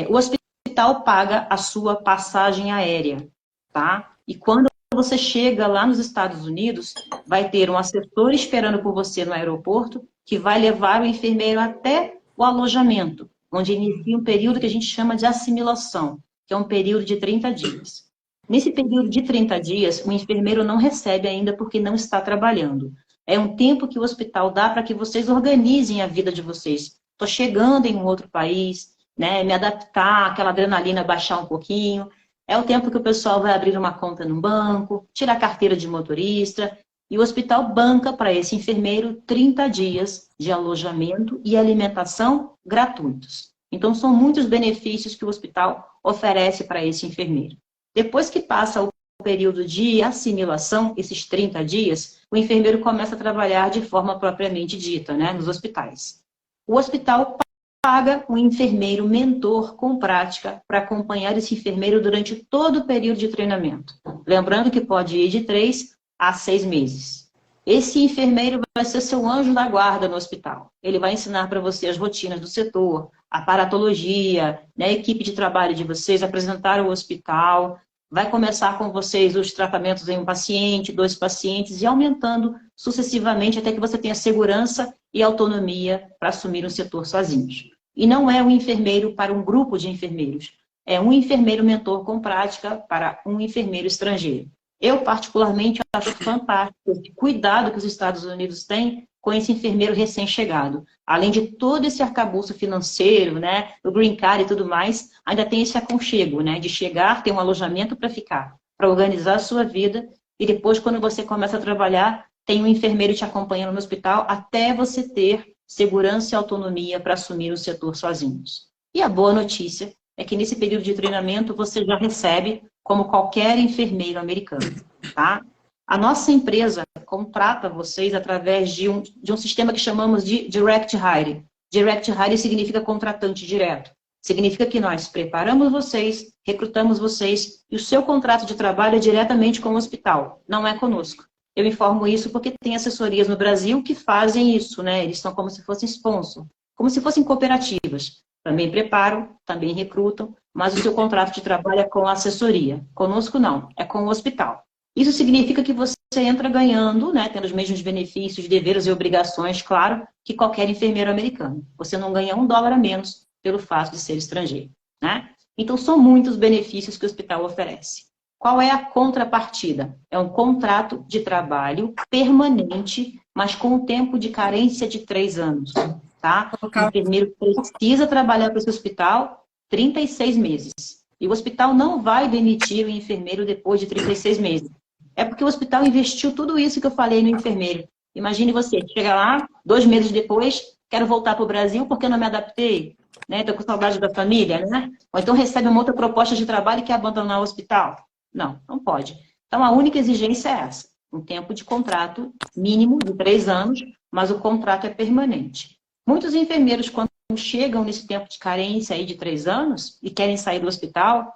O hospital paga a sua passagem aérea, tá? E quando você chega lá nos Estados Unidos, vai ter um assessor esperando por você no aeroporto, que vai levar o enfermeiro até o alojamento, onde inicia um período que a gente chama de assimilação, que é um período de 30 dias. Nesse período de 30 dias, o enfermeiro não recebe ainda porque não está trabalhando. É um tempo que o hospital dá para que vocês organizem a vida de vocês. Estou chegando em um outro país, né, me adaptar, aquela adrenalina baixar um pouquinho. É o tempo que o pessoal vai abrir uma conta no banco, tirar a carteira de motorista, e o hospital banca para esse enfermeiro 30 dias de alojamento e alimentação gratuitos. Então, são muitos benefícios que o hospital oferece para esse enfermeiro. Depois que passa o período de assimilação, esses 30 dias, o enfermeiro começa a trabalhar de forma propriamente dita, né, nos hospitais. O hospital paga um enfermeiro mentor com prática para acompanhar esse enfermeiro durante todo o período de treinamento. Lembrando que pode ir de 3 a 6 meses. Esse enfermeiro vai ser seu anjo da guarda no hospital. Ele vai ensinar para você as rotinas do setor, a paratologia, né, a equipe de trabalho de vocês, apresentar o hospital, vai começar com vocês os tratamentos em um paciente, 2 pacientes, e aumentando sucessivamente até que você tenha segurança e autonomia para assumir um setor sozinhos. E não é um enfermeiro para um grupo de enfermeiros. É um enfermeiro mentor com prática para um enfermeiro estrangeiro. Eu, particularmente, acho fantástico esse cuidado que os Estados Unidos têm com esse enfermeiro recém-chegado. Além de todo esse arcabouço financeiro, né, o Green Card e tudo mais, ainda tem esse aconchego, né, de chegar, ter um alojamento para ficar, para organizar a sua vida, e depois, quando você começa a trabalhar, tem um enfermeiro te acompanhando no hospital até você ter segurança e autonomia para assumir o setor sozinhos. E a boa notícia é que nesse período de treinamento você já recebe como qualquer enfermeiro americano, tá? A nossa empresa contrata vocês através de um sistema que chamamos de Direct Hire. Direct Hire significa contratante direto. Significa que nós preparamos vocês, recrutamos vocês, e o seu contrato de trabalho é diretamente com o hospital, não é conosco. Eu informo isso porque tem assessorias no Brasil que fazem isso, né? Eles são como se fossem sponsor, como se fossem cooperativas. Também preparam, também recrutam, mas o seu contrato de trabalho é com a assessoria. Conosco não, é com o hospital. Isso significa que você entra ganhando, né, tendo os mesmos benefícios, deveres e obrigações, claro, que qualquer enfermeiro americano. Você não ganha $1 a menos pelo fato de ser estrangeiro, né? Então, são muitos benefícios que o hospital oferece. Qual é a contrapartida? É um contrato de trabalho permanente, mas com um tempo de carência de 3 anos, tá? O enfermeiro precisa trabalhar para esse hospital 36 meses. E o hospital não vai demitir o enfermeiro depois de 36 meses. É porque o hospital investiu tudo isso que eu falei no enfermeiro. Imagine você, chega lá, 2 meses depois, quero voltar para o Brasil porque eu não me adaptei, né? Estou com saudade da família, né? Ou então recebe uma outra proposta de trabalho e quer abandonar o hospital. Não, não pode. Então, a única exigência é essa. Um tempo de contrato mínimo de 3 anos, mas o contrato é permanente. Muitos enfermeiros, quando chegam nesse tempo de carência aí de 3 anos e querem sair do hospital,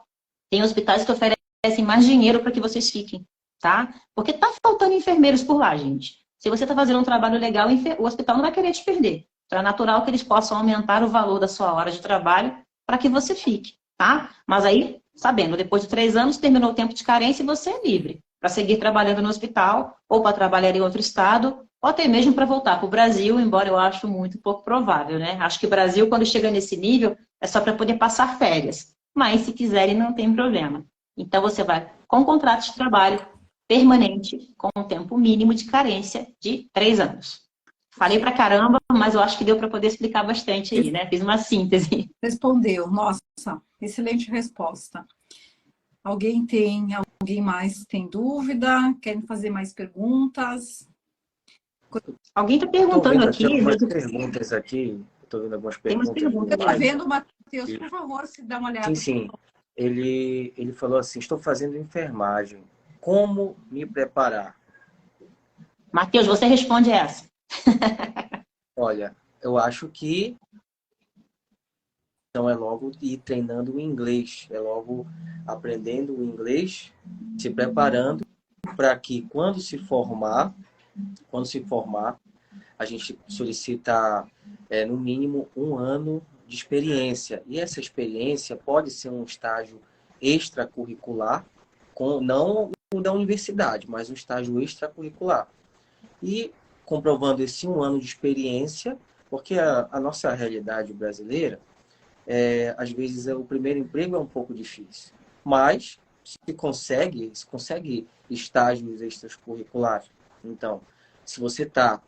tem hospitais que oferecem mais dinheiro para que vocês fiquem, tá? Porque tá faltando enfermeiros por lá, gente. Se você está fazendo um trabalho legal, o hospital não vai querer te perder. Então, é natural que eles possam aumentar o valor da sua hora de trabalho para que você fique, tá? Mas aí, sabendo, depois de 3 anos, terminou o tempo de carência e você é livre para seguir trabalhando no hospital ou para trabalhar em outro estado ou até mesmo para voltar para o Brasil, embora eu acho muito pouco provável, né? Acho que o Brasil, quando chega nesse nível, é só para poder passar férias. Mas, se quiserem, não tem problema. Então, você vai com contrato de trabalho permanente, com um tempo mínimo de carência de 3 anos. Falei pra caramba, mas eu acho que deu para poder explicar bastante aí, né? Fiz uma síntese. Respondeu. Nossa, excelente resposta. Alguém mais tem dúvida? Querem fazer mais perguntas? Alguém está perguntando aqui. Perguntas aqui. Estou vendo algumas perguntas. Tem umas perguntas. Eu estou vendo, Matheus, por favor, se dá uma olhada. Sim. Ele falou assim, estou fazendo enfermagem. Como me preparar? Matheus, você responde essa. Olha, eu acho que então é logo ir treinando o inglês, é logo aprendendo o inglês, se preparando para que quando se formar, a gente solicita no mínimo 1 ano de experiência. E essa experiência pode ser um estágio extracurricular, não o da universidade, mas um estágio extracurricular. E comprovando esse 1 ano de experiência, porque a nossa realidade brasileira, às vezes o primeiro emprego é um pouco difícil, mas se consegue estágios extracurriculares. Então, se você está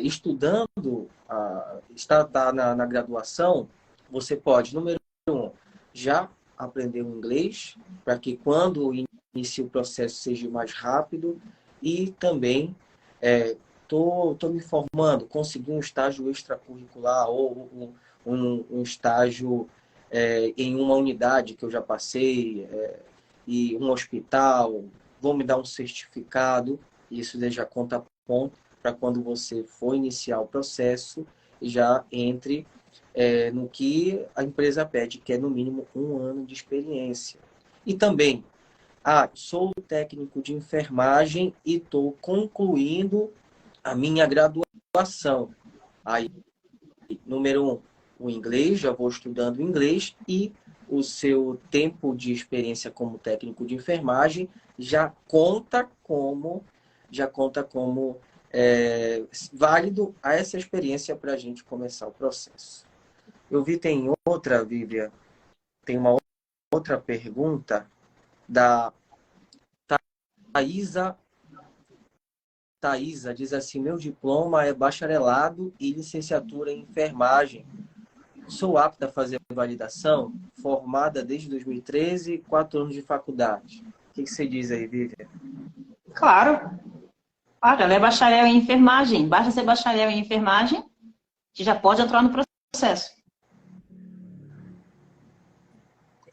estudando, está na graduação, você pode, número 1, já aprender o inglês, para que quando inicie o processo seja mais rápido, e também estou me formando, conseguir um estágio extracurricular ou um estágio em uma unidade que eu já passei, e um hospital, vou me dar um certificado, isso já conta ponto para quando você for iniciar o processo, já entre no que a empresa pede, que é no mínimo 1 ano de experiência. E também, sou técnico de enfermagem e estou concluindo a minha graduação. Aí, número 1, o inglês, já vou estudando inglês, e o seu tempo de experiência como técnico de enfermagem já conta como válido a essa experiência para a gente começar o processo. Eu vi, tem outra, Vivian, tem uma outra pergunta da Thaisa. Thaisa diz assim, meu diploma é bacharelado e licenciatura em enfermagem. Sou apta a fazer validação, formada desde 2013, 4 anos de faculdade. O que você diz aí, Vivian? Claro. Ela é bacharel em enfermagem. Basta ser bacharel em enfermagem, que já pode entrar no processo.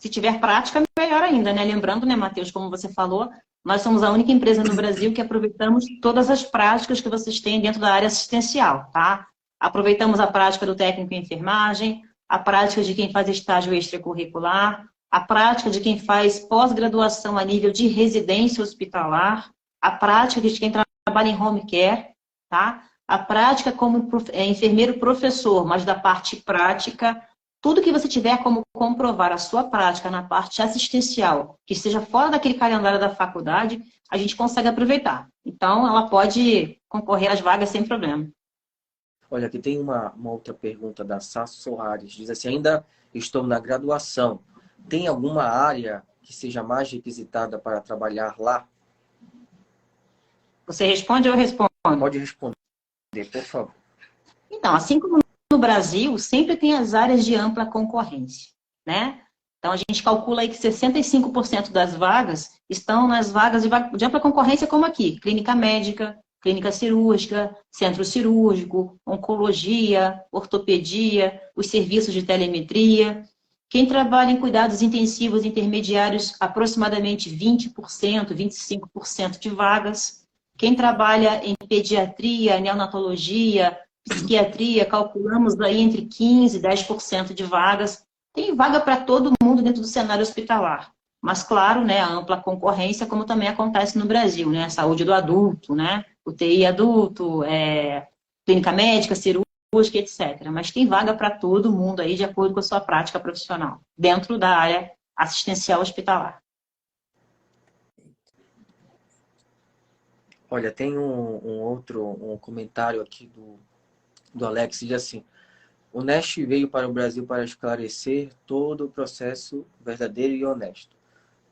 Se tiver prática, melhor ainda, né? Lembrando, né, Matheus, como você falou, nós somos a única empresa no Brasil que aproveitamos todas as práticas que vocês têm dentro da área assistencial, tá? Aproveitamos a prática do técnico em enfermagem, a prática de quem faz estágio extracurricular, a prática de quem faz pós-graduação a nível de residência hospitalar, a prática de quem trabalha em home care, tá? A prática como enfermeiro professor, mas da parte prática, tudo que você tiver como comprovar a sua prática na parte assistencial, que esteja fora daquele calendário da faculdade, a gente consegue aproveitar. Então, ela pode concorrer às vagas sem problema. Olha, aqui tem uma outra pergunta da Sasso Soares. Diz assim, ainda estou na graduação. Tem alguma área que seja mais requisitada para trabalhar lá? Você responde ou eu respondo? Pode responder, por favor. Então, assim como no Brasil, sempre tem as áreas de ampla concorrência, né? Então, a gente calcula aí que 65% das vagas estão nas vagas de ampla concorrência, como aqui, clínica médica, clínica cirúrgica, centro cirúrgico, oncologia, ortopedia, os serviços de telemetria. Quem trabalha em cuidados intensivos intermediários, aproximadamente 20%, 25% de vagas. Quem trabalha em pediatria, neonatologia, psiquiatria, calculamos aí entre 15% e 10% de vagas. Tem vaga para todo mundo dentro do cenário hospitalar. Mas, claro, né, a ampla concorrência, como também acontece no Brasil, né? Saúde do adulto, né? UTI adulto, clínica médica, cirúrgica, etc. Mas tem vaga para todo mundo aí, de acordo com a sua prática profissional, dentro da área assistencial hospitalar. Olha, tem um comentário aqui do Alex, diz assim, o Nest veio para o Brasil para esclarecer todo o processo verdadeiro e honesto.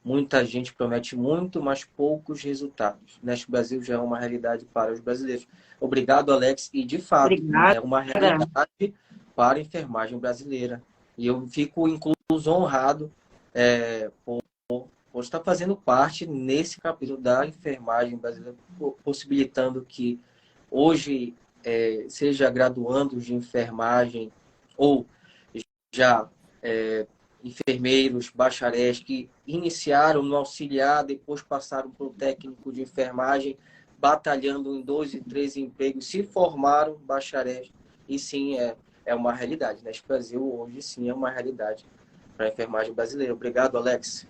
Muita gente promete muito, mas poucos resultados. Nest Brasil já é uma realidade para os brasileiros. Obrigado, Alex. E, de fato, é uma realidade para a enfermagem brasileira. E eu fico, incluso, honrado por estar fazendo parte nesse capítulo da enfermagem brasileira, possibilitando que hoje seja graduandos de enfermagem ou já enfermeiros, bacharéis que iniciaram no auxiliar, depois passaram para o técnico de enfermagem, batalhando em 2 e 3 empregos, se formaram bacharéis. E sim, é uma realidade. Neste Brasil, hoje sim, é uma realidade para a enfermagem brasileira. Obrigado, Alex.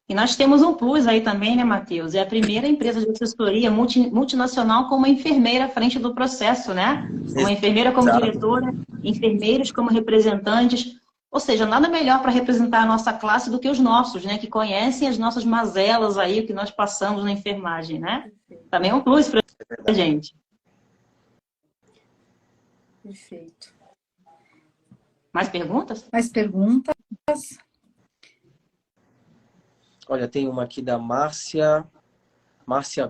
E nós temos um plus aí também, né, Matheus? É a primeira empresa de assessoria multinacional com uma enfermeira à frente do processo, né? Uma enfermeira como diretora, enfermeiros como representantes. Ou seja, nada melhor para representar a nossa classe do que os nossos, né? Que conhecem as nossas mazelas aí, o que nós passamos na enfermagem, né? Também é um plus para a gente. Perfeito. Mais perguntas? Mais perguntas? Olha, tem uma aqui da Márcia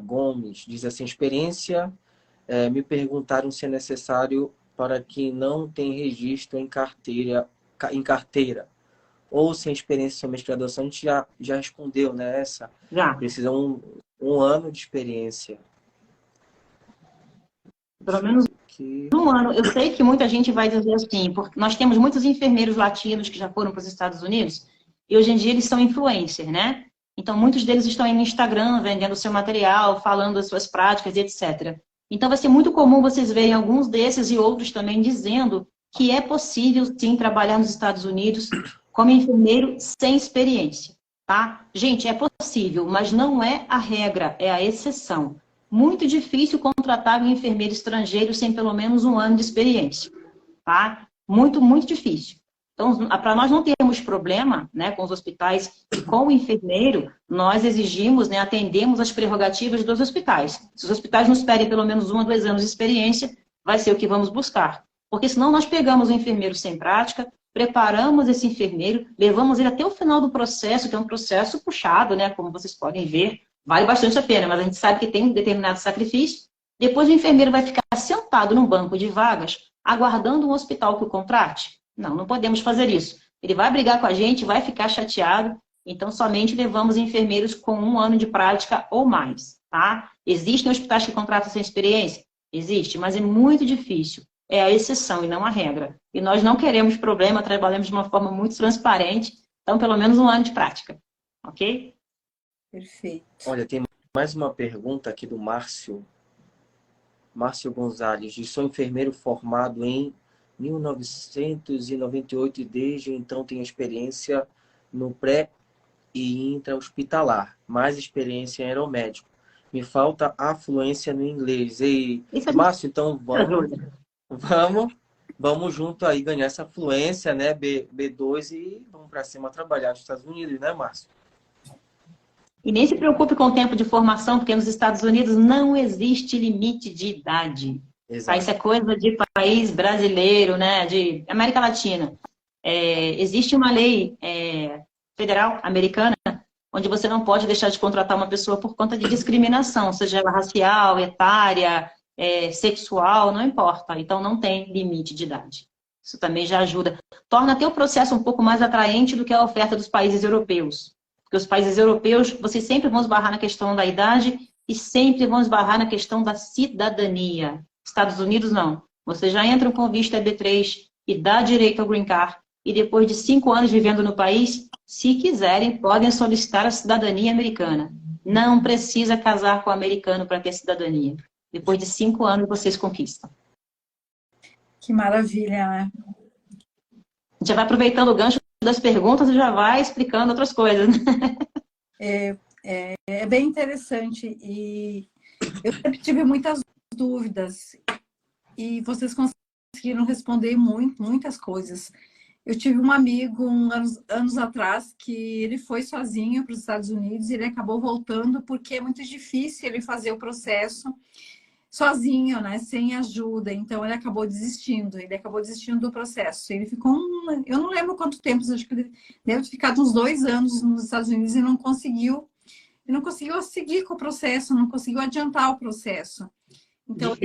Gomes. Diz assim, experiência, me perguntaram se é necessário para quem não tem registro em carteira ou sem experiência somente graduação. A gente já respondeu, né? Essa. Já. Precisa um ano de experiência. Pelo menos um ano. Eu sei que muita gente vai dizer assim, porque nós temos muitos enfermeiros latinos que já foram para os Estados Unidos e hoje em dia eles são influencers, né? Então, muitos deles estão aí no Instagram, vendendo seu material, falando das suas práticas e etc. Então, vai ser muito comum vocês verem alguns desses e outros também dizendo que é possível, sim, trabalhar nos Estados Unidos como enfermeiro sem experiência, tá? Gente, é possível, mas não é a regra, é a exceção. Muito difícil contratar um enfermeiro estrangeiro sem pelo menos um ano de experiência, tá? Muito, muito difícil. Então, para nós não termos problema, né, com os hospitais e com o enfermeiro, nós exigimos, né, atendemos as prerrogativas dos hospitais. Se os hospitais nos pedem pelo menos 1 a 2 anos de experiência, vai ser o que vamos buscar. Porque senão nós pegamos o enfermeiro sem prática, preparamos esse enfermeiro, levamos ele até o final do processo, que é um processo puxado, né, como vocês podem ver, vale bastante a pena, mas a gente sabe que tem um determinado sacrifício. Depois o enfermeiro vai ficar sentado num banco de vagas, aguardando um hospital que o contrate. Não podemos fazer isso. Ele vai brigar com a gente, vai ficar chateado, então somente levamos enfermeiros com 1 ano de prática ou mais, tá? Existem hospitais que contratam sem experiência? Existe, mas é muito difícil. É a exceção e não a regra. E nós não queremos problema, trabalhamos de uma forma muito transparente, Então, pelo menos 1 ano de prática, ok? Perfeito. Olha, tem mais uma pergunta aqui do Márcio. Márcio Gonzalez, diz: sou enfermeiro formado em 1998 e desde então tenho experiência no pré e intra-hospitalar, mais experiência em aeromédico. Me falta a fluência no inglês. E, Isso é Márcio, então ajuda. vamos junto aí ganhar essa fluência, né? B2 e vamos para cima trabalhar nos Estados Unidos, né, Márcio? E nem se preocupe com o tempo de formação, porque nos Estados Unidos não existe limite de idade. Exato. Isso é coisa de país brasileiro, né? De América Latina. Existe uma lei federal americana onde você não pode deixar de contratar uma pessoa por conta de discriminação, seja ela racial, etária, sexual, não importa. Então, não tem limite de idade. Isso também já ajuda. Torna até o processo um pouco mais atraente do que a oferta dos países europeus. Porque os países europeus, vocês sempre vão esbarrar na questão da idade e sempre vão esbarrar na questão da cidadania. Estados Unidos, não. Você já entra com visto EB3 e dá direito ao Green Card. E depois de 5 anos vivendo no país, se quiserem, podem solicitar a cidadania americana. Não precisa casar com o americano para ter cidadania. Depois de 5 anos, vocês conquistam. Que maravilha, né? A gente já vai aproveitando o gancho das perguntas e já vai explicando outras coisas. É bem interessante. E eu sempre tive muitas dúvidas. E vocês conseguiram responder muitas coisas. Eu tive um amigo, anos atrás, que ele foi sozinho para os Estados Unidos e ele acabou voltando porque é muito difícil ele fazer o processo sozinho, né? Sem ajuda. Então, ele acabou desistindo. Ele acabou desistindo do processo. Ele ficou, eu não lembro quanto tempo, acho que ele deve ter ficado uns 2 anos nos Estados Unidos e não conseguiu seguir com o processo, não conseguiu adiantar o processo. Então,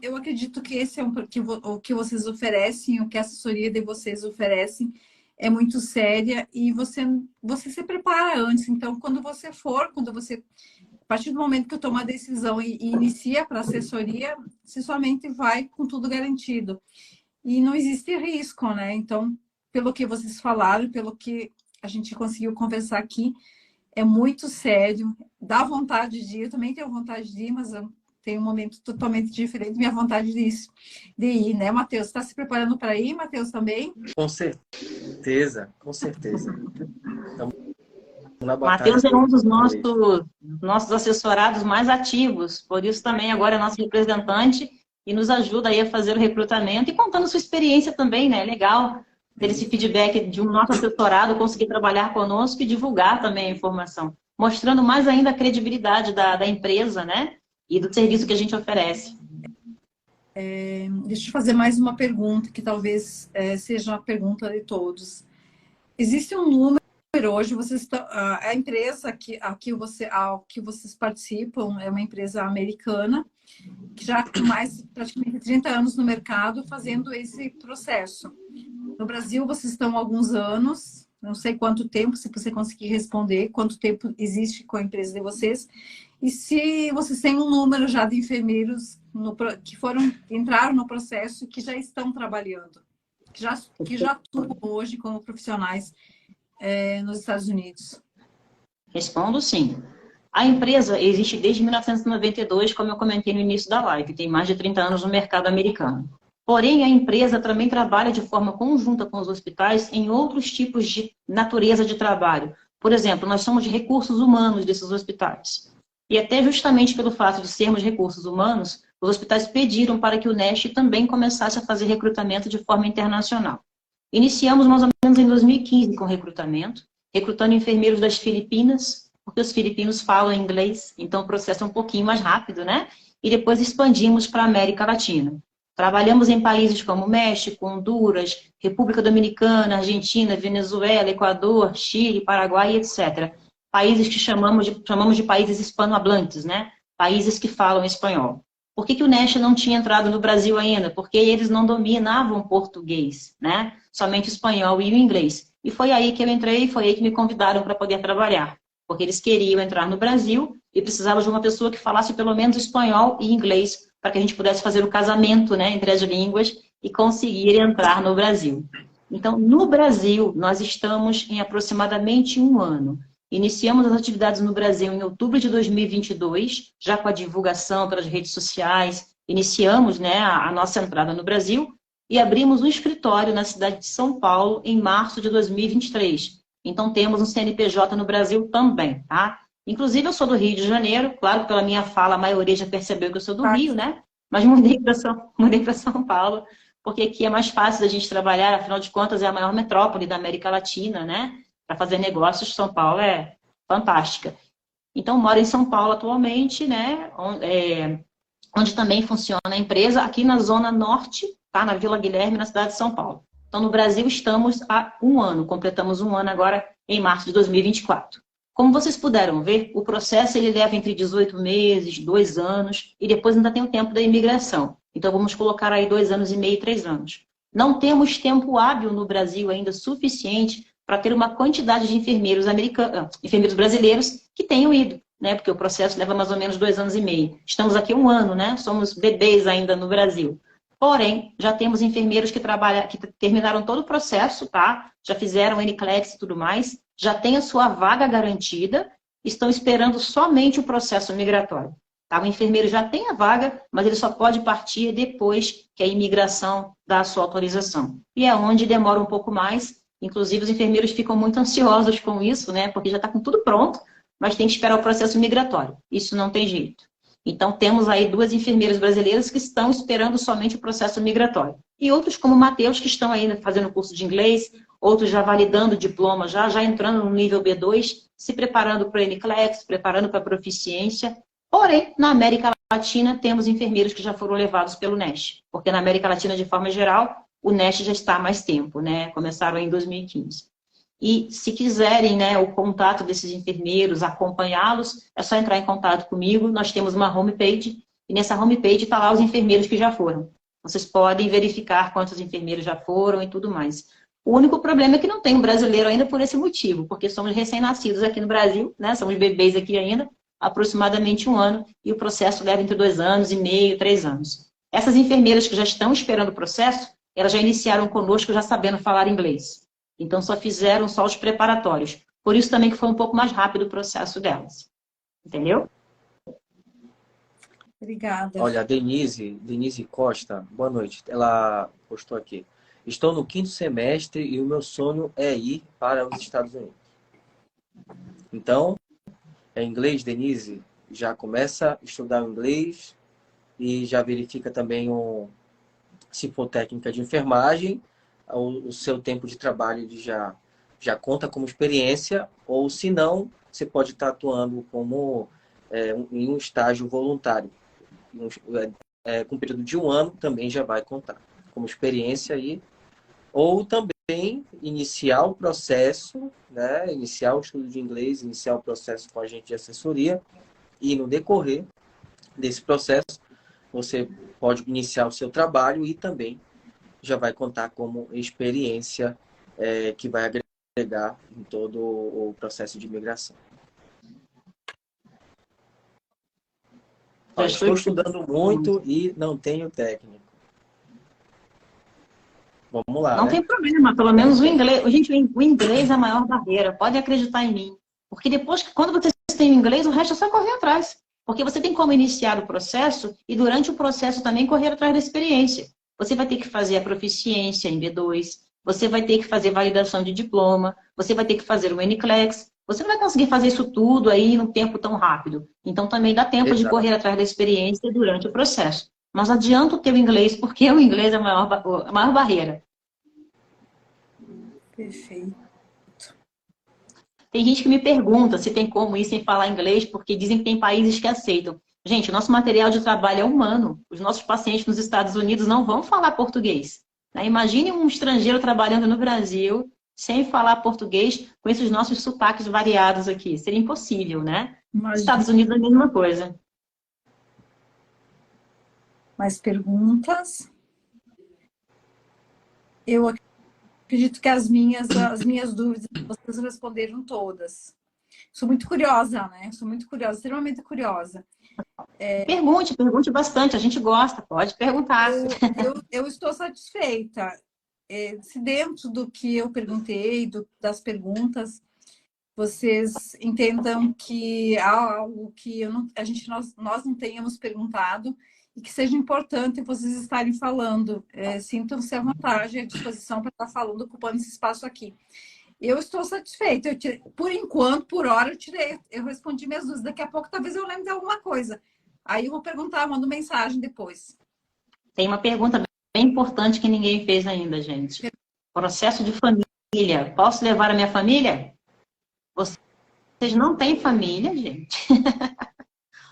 eu acredito que esse é o que vocês oferecem, o que a assessoria de vocês oferecem é muito séria e você se prepara antes. Então, quando você, a partir do momento que eu tomo a decisão e inicia para a assessoria, você somente vai com tudo garantido. E não existe risco, né? Então, pelo que vocês falaram, pelo que a gente conseguiu conversar aqui, é muito sério. Dá vontade de ir, eu também tenho vontade de ir, mas eu tenho um momento totalmente diferente, minha vontade de ir, né, Matheus? Está se preparando para ir, Matheus, também? Com certeza, com certeza. Então, Matheus é um dos nossos assessorados mais ativos, por isso também agora é nosso representante e nos ajuda aí a fazer o recrutamento e contando sua experiência também, né? É legal ter esse feedback de um nosso assessorado, conseguir trabalhar conosco e divulgar também a informação, mostrando mais ainda a credibilidade da empresa, né? E do serviço que a gente oferece. Deixa eu fazer mais uma pergunta, que talvez seja uma pergunta de todos. Existe um número hoje, a empresa a que vocês participam é uma empresa americana, que já tem mais praticamente 30 anos no mercado fazendo esse processo. No Brasil, vocês estão há alguns anos, não sei quanto tempo, se você conseguir responder, quanto tempo existe com a empresa de vocês, e se vocês têm um número já de enfermeiros que entraram no processo e que já estão trabalhando, que já atuam hoje como profissionais nos Estados Unidos. Respondo sim. A empresa existe desde 1992, como eu comentei no início da live, tem mais de 30 anos no mercado americano. Porém, a empresa também trabalha de forma conjunta com os hospitais em outros tipos de natureza de trabalho. Por exemplo, nós somos de recursos humanos desses hospitais. E até justamente pelo fato de sermos recursos humanos, os hospitais pediram para que o NEST também começasse a fazer recrutamento de forma internacional. Iniciamos mais ou menos em 2015 com recrutamento, recrutando enfermeiros das Filipinas, porque os filipinos falam inglês, então o processo é um pouquinho mais rápido, né? E depois expandimos para a América Latina. Trabalhamos em países como México, Honduras, República Dominicana, Argentina, Venezuela, Equador, Chile, Paraguai, etc. Países que chamamos de países hispanohablantes, né? Países que falam espanhol. Por que o NEST não tinha entrado no Brasil ainda? Porque eles não dominavam o português, né? Somente o espanhol e o inglês. E foi aí que eu entrei, foi aí que me convidaram para poder trabalhar. Porque eles queriam entrar no Brasil e precisavam de uma pessoa que falasse pelo menos espanhol e inglês para que a gente pudesse fazer o casamento, né, entre as línguas e conseguir entrar no Brasil. Então, no Brasil, nós estamos em aproximadamente um ano. Iniciamos as atividades no Brasil em outubro de 2022, já com a divulgação pelas redes sociais, iniciamos, né, a nossa entrada no Brasil e abrimos um escritório na cidade de São Paulo em março de 2023. Então, temos um CNPJ no Brasil também, tá? Inclusive, eu sou do Rio de Janeiro, claro que pela minha fala a maioria já percebeu que eu sou do Rio, né? Mas mudei para São Paulo, porque aqui é mais fácil da gente trabalhar, afinal de contas é a maior metrópole da América Latina, né? Para fazer negócios, São Paulo é fantástica. Então, moro em São Paulo atualmente, né? Onde também funciona a empresa, aqui na Zona Norte, tá? Na Vila Guilherme, na cidade de São Paulo. Então, no Brasil estamos há um ano, completamos um ano agora em março de 2024. Como vocês puderam ver, o processo ele leva entre 18 meses, 2 anos, e depois ainda tem o tempo da imigração. Então, vamos colocar aí 2 anos e meio, 3 anos. Não temos tempo hábil no Brasil ainda suficiente para ter uma quantidade de enfermeiros americanos, enfermeiros brasileiros que tenham ido, né? Porque o processo leva mais ou menos 2 anos e meio. Estamos aqui um ano, né? Somos bebês ainda no Brasil. Porém, já temos enfermeiros que terminaram todo o processo, tá? Já fizeram NCLEX e tudo mais, já têm a sua vaga garantida, estão esperando somente o processo migratório. Tá? O enfermeiro já tem a vaga, mas ele só pode partir depois que a imigração dá a sua autorização. E é onde demora um pouco mais. Inclusive, os enfermeiros ficam muito ansiosos com isso, né? Porque já está com tudo pronto, mas tem que esperar o processo migratório. Isso não tem jeito. Então, temos aí 2 enfermeiras brasileiras que estão esperando somente o processo migratório. E outros, como o Matheus, que estão aí fazendo curso de inglês, outros já validando o diploma, já entrando no nível B2, se preparando para o NCLEX, se preparando para a proficiência. Porém, na América Latina, temos enfermeiros que já foram levados pelo NEST. Porque na América Latina, de forma geral, o NEST já está há mais tempo, né? Começaram em 2015. E se quiserem, né, o contato desses enfermeiros, acompanhá-los, é só entrar em contato comigo. Nós temos uma homepage, e nessa homepage está lá os enfermeiros que já foram. Vocês podem verificar quantos enfermeiros já foram e tudo mais. O único problema é que não tem um brasileiro ainda por esse motivo, porque somos recém-nascidos aqui no Brasil, né, somos bebês aqui ainda, aproximadamente um ano, e o processo leva entre 2 anos e meio, 3 anos. Essas enfermeiras que já estão esperando o processo, elas já iniciaram conosco já sabendo falar inglês. Então, só fizeram só os preparatórios. Por isso também que foi um pouco mais rápido o processo delas. Entendeu? Obrigada. Olha, a Denise Costa, boa noite. Ela postou aqui. Estou no 5º semestre e o meu sonho é ir para os Estados Unidos. Então, é inglês, Denise? Já começa a estudar o inglês e já verifica também, se for técnica de enfermagem, o seu tempo de trabalho ele já conta como experiência, ou se não, você pode estar atuando como em um estágio voluntário. Com um período de um ano também já vai contar como experiência aí, ou também iniciar o processo, né? Iniciar o estudo de inglês, iniciar o processo com a agente de assessoria, e no decorrer desse processo você pode iniciar o seu trabalho e também já vai contar como experiência que vai agregar em todo o processo de imigração. Estou estudando muito e não tenho técnico. Vamos lá, Não né? tem problema, pelo menos o inglês. Gente, o inglês é a maior barreira, pode acreditar em mim. Porque depois, quando você tem o inglês, o resto é só correr atrás. Porque você tem como iniciar o processo e durante o processo também correr atrás da experiência. Você vai ter que fazer a proficiência em B2, você vai ter que fazer validação de diploma, você vai ter que fazer o NCLEX. Você não vai conseguir fazer isso tudo aí num tempo tão rápido. Então também dá tempo de correr atrás da experiência durante o processo. Mas adianta o teu inglês, porque o inglês é a maior barreira. Perfeito. Tem gente que me pergunta se tem como ir sem falar inglês, porque dizem que tem países que aceitam. Gente, o nosso material de trabalho é humano. Os nossos pacientes nos Estados Unidos não vão falar português. Né? Imagine um estrangeiro trabalhando no Brasil sem falar português com esses nossos sotaques variados aqui. Seria impossível, né? Nos Estados Unidos é a mesma coisa. Mais perguntas? Eu acredito que as minhas dúvidas vocês responderam todas. Sou muito curiosa, né? Sou muito curiosa, extremamente curiosa. Pergunte bastante, a gente gosta, pode perguntar. Eu estou satisfeita. se dentro do que eu perguntei, das perguntas, vocês entendam que há algo que nós não tenhamos perguntado e que seja importante vocês estarem falando. Sintam-se à vontade, à disposição para estar falando, ocupando esse espaço aqui. Eu estou satisfeita. Por enquanto, por hora, eu respondi minhas dúvidas. Daqui a pouco, talvez eu lembre de alguma coisa. Aí eu vou perguntar, mando mensagem depois. Tem uma pergunta bem importante que ninguém fez ainda, gente. Processo de família. Posso levar a minha família? Vocês não têm família, gente?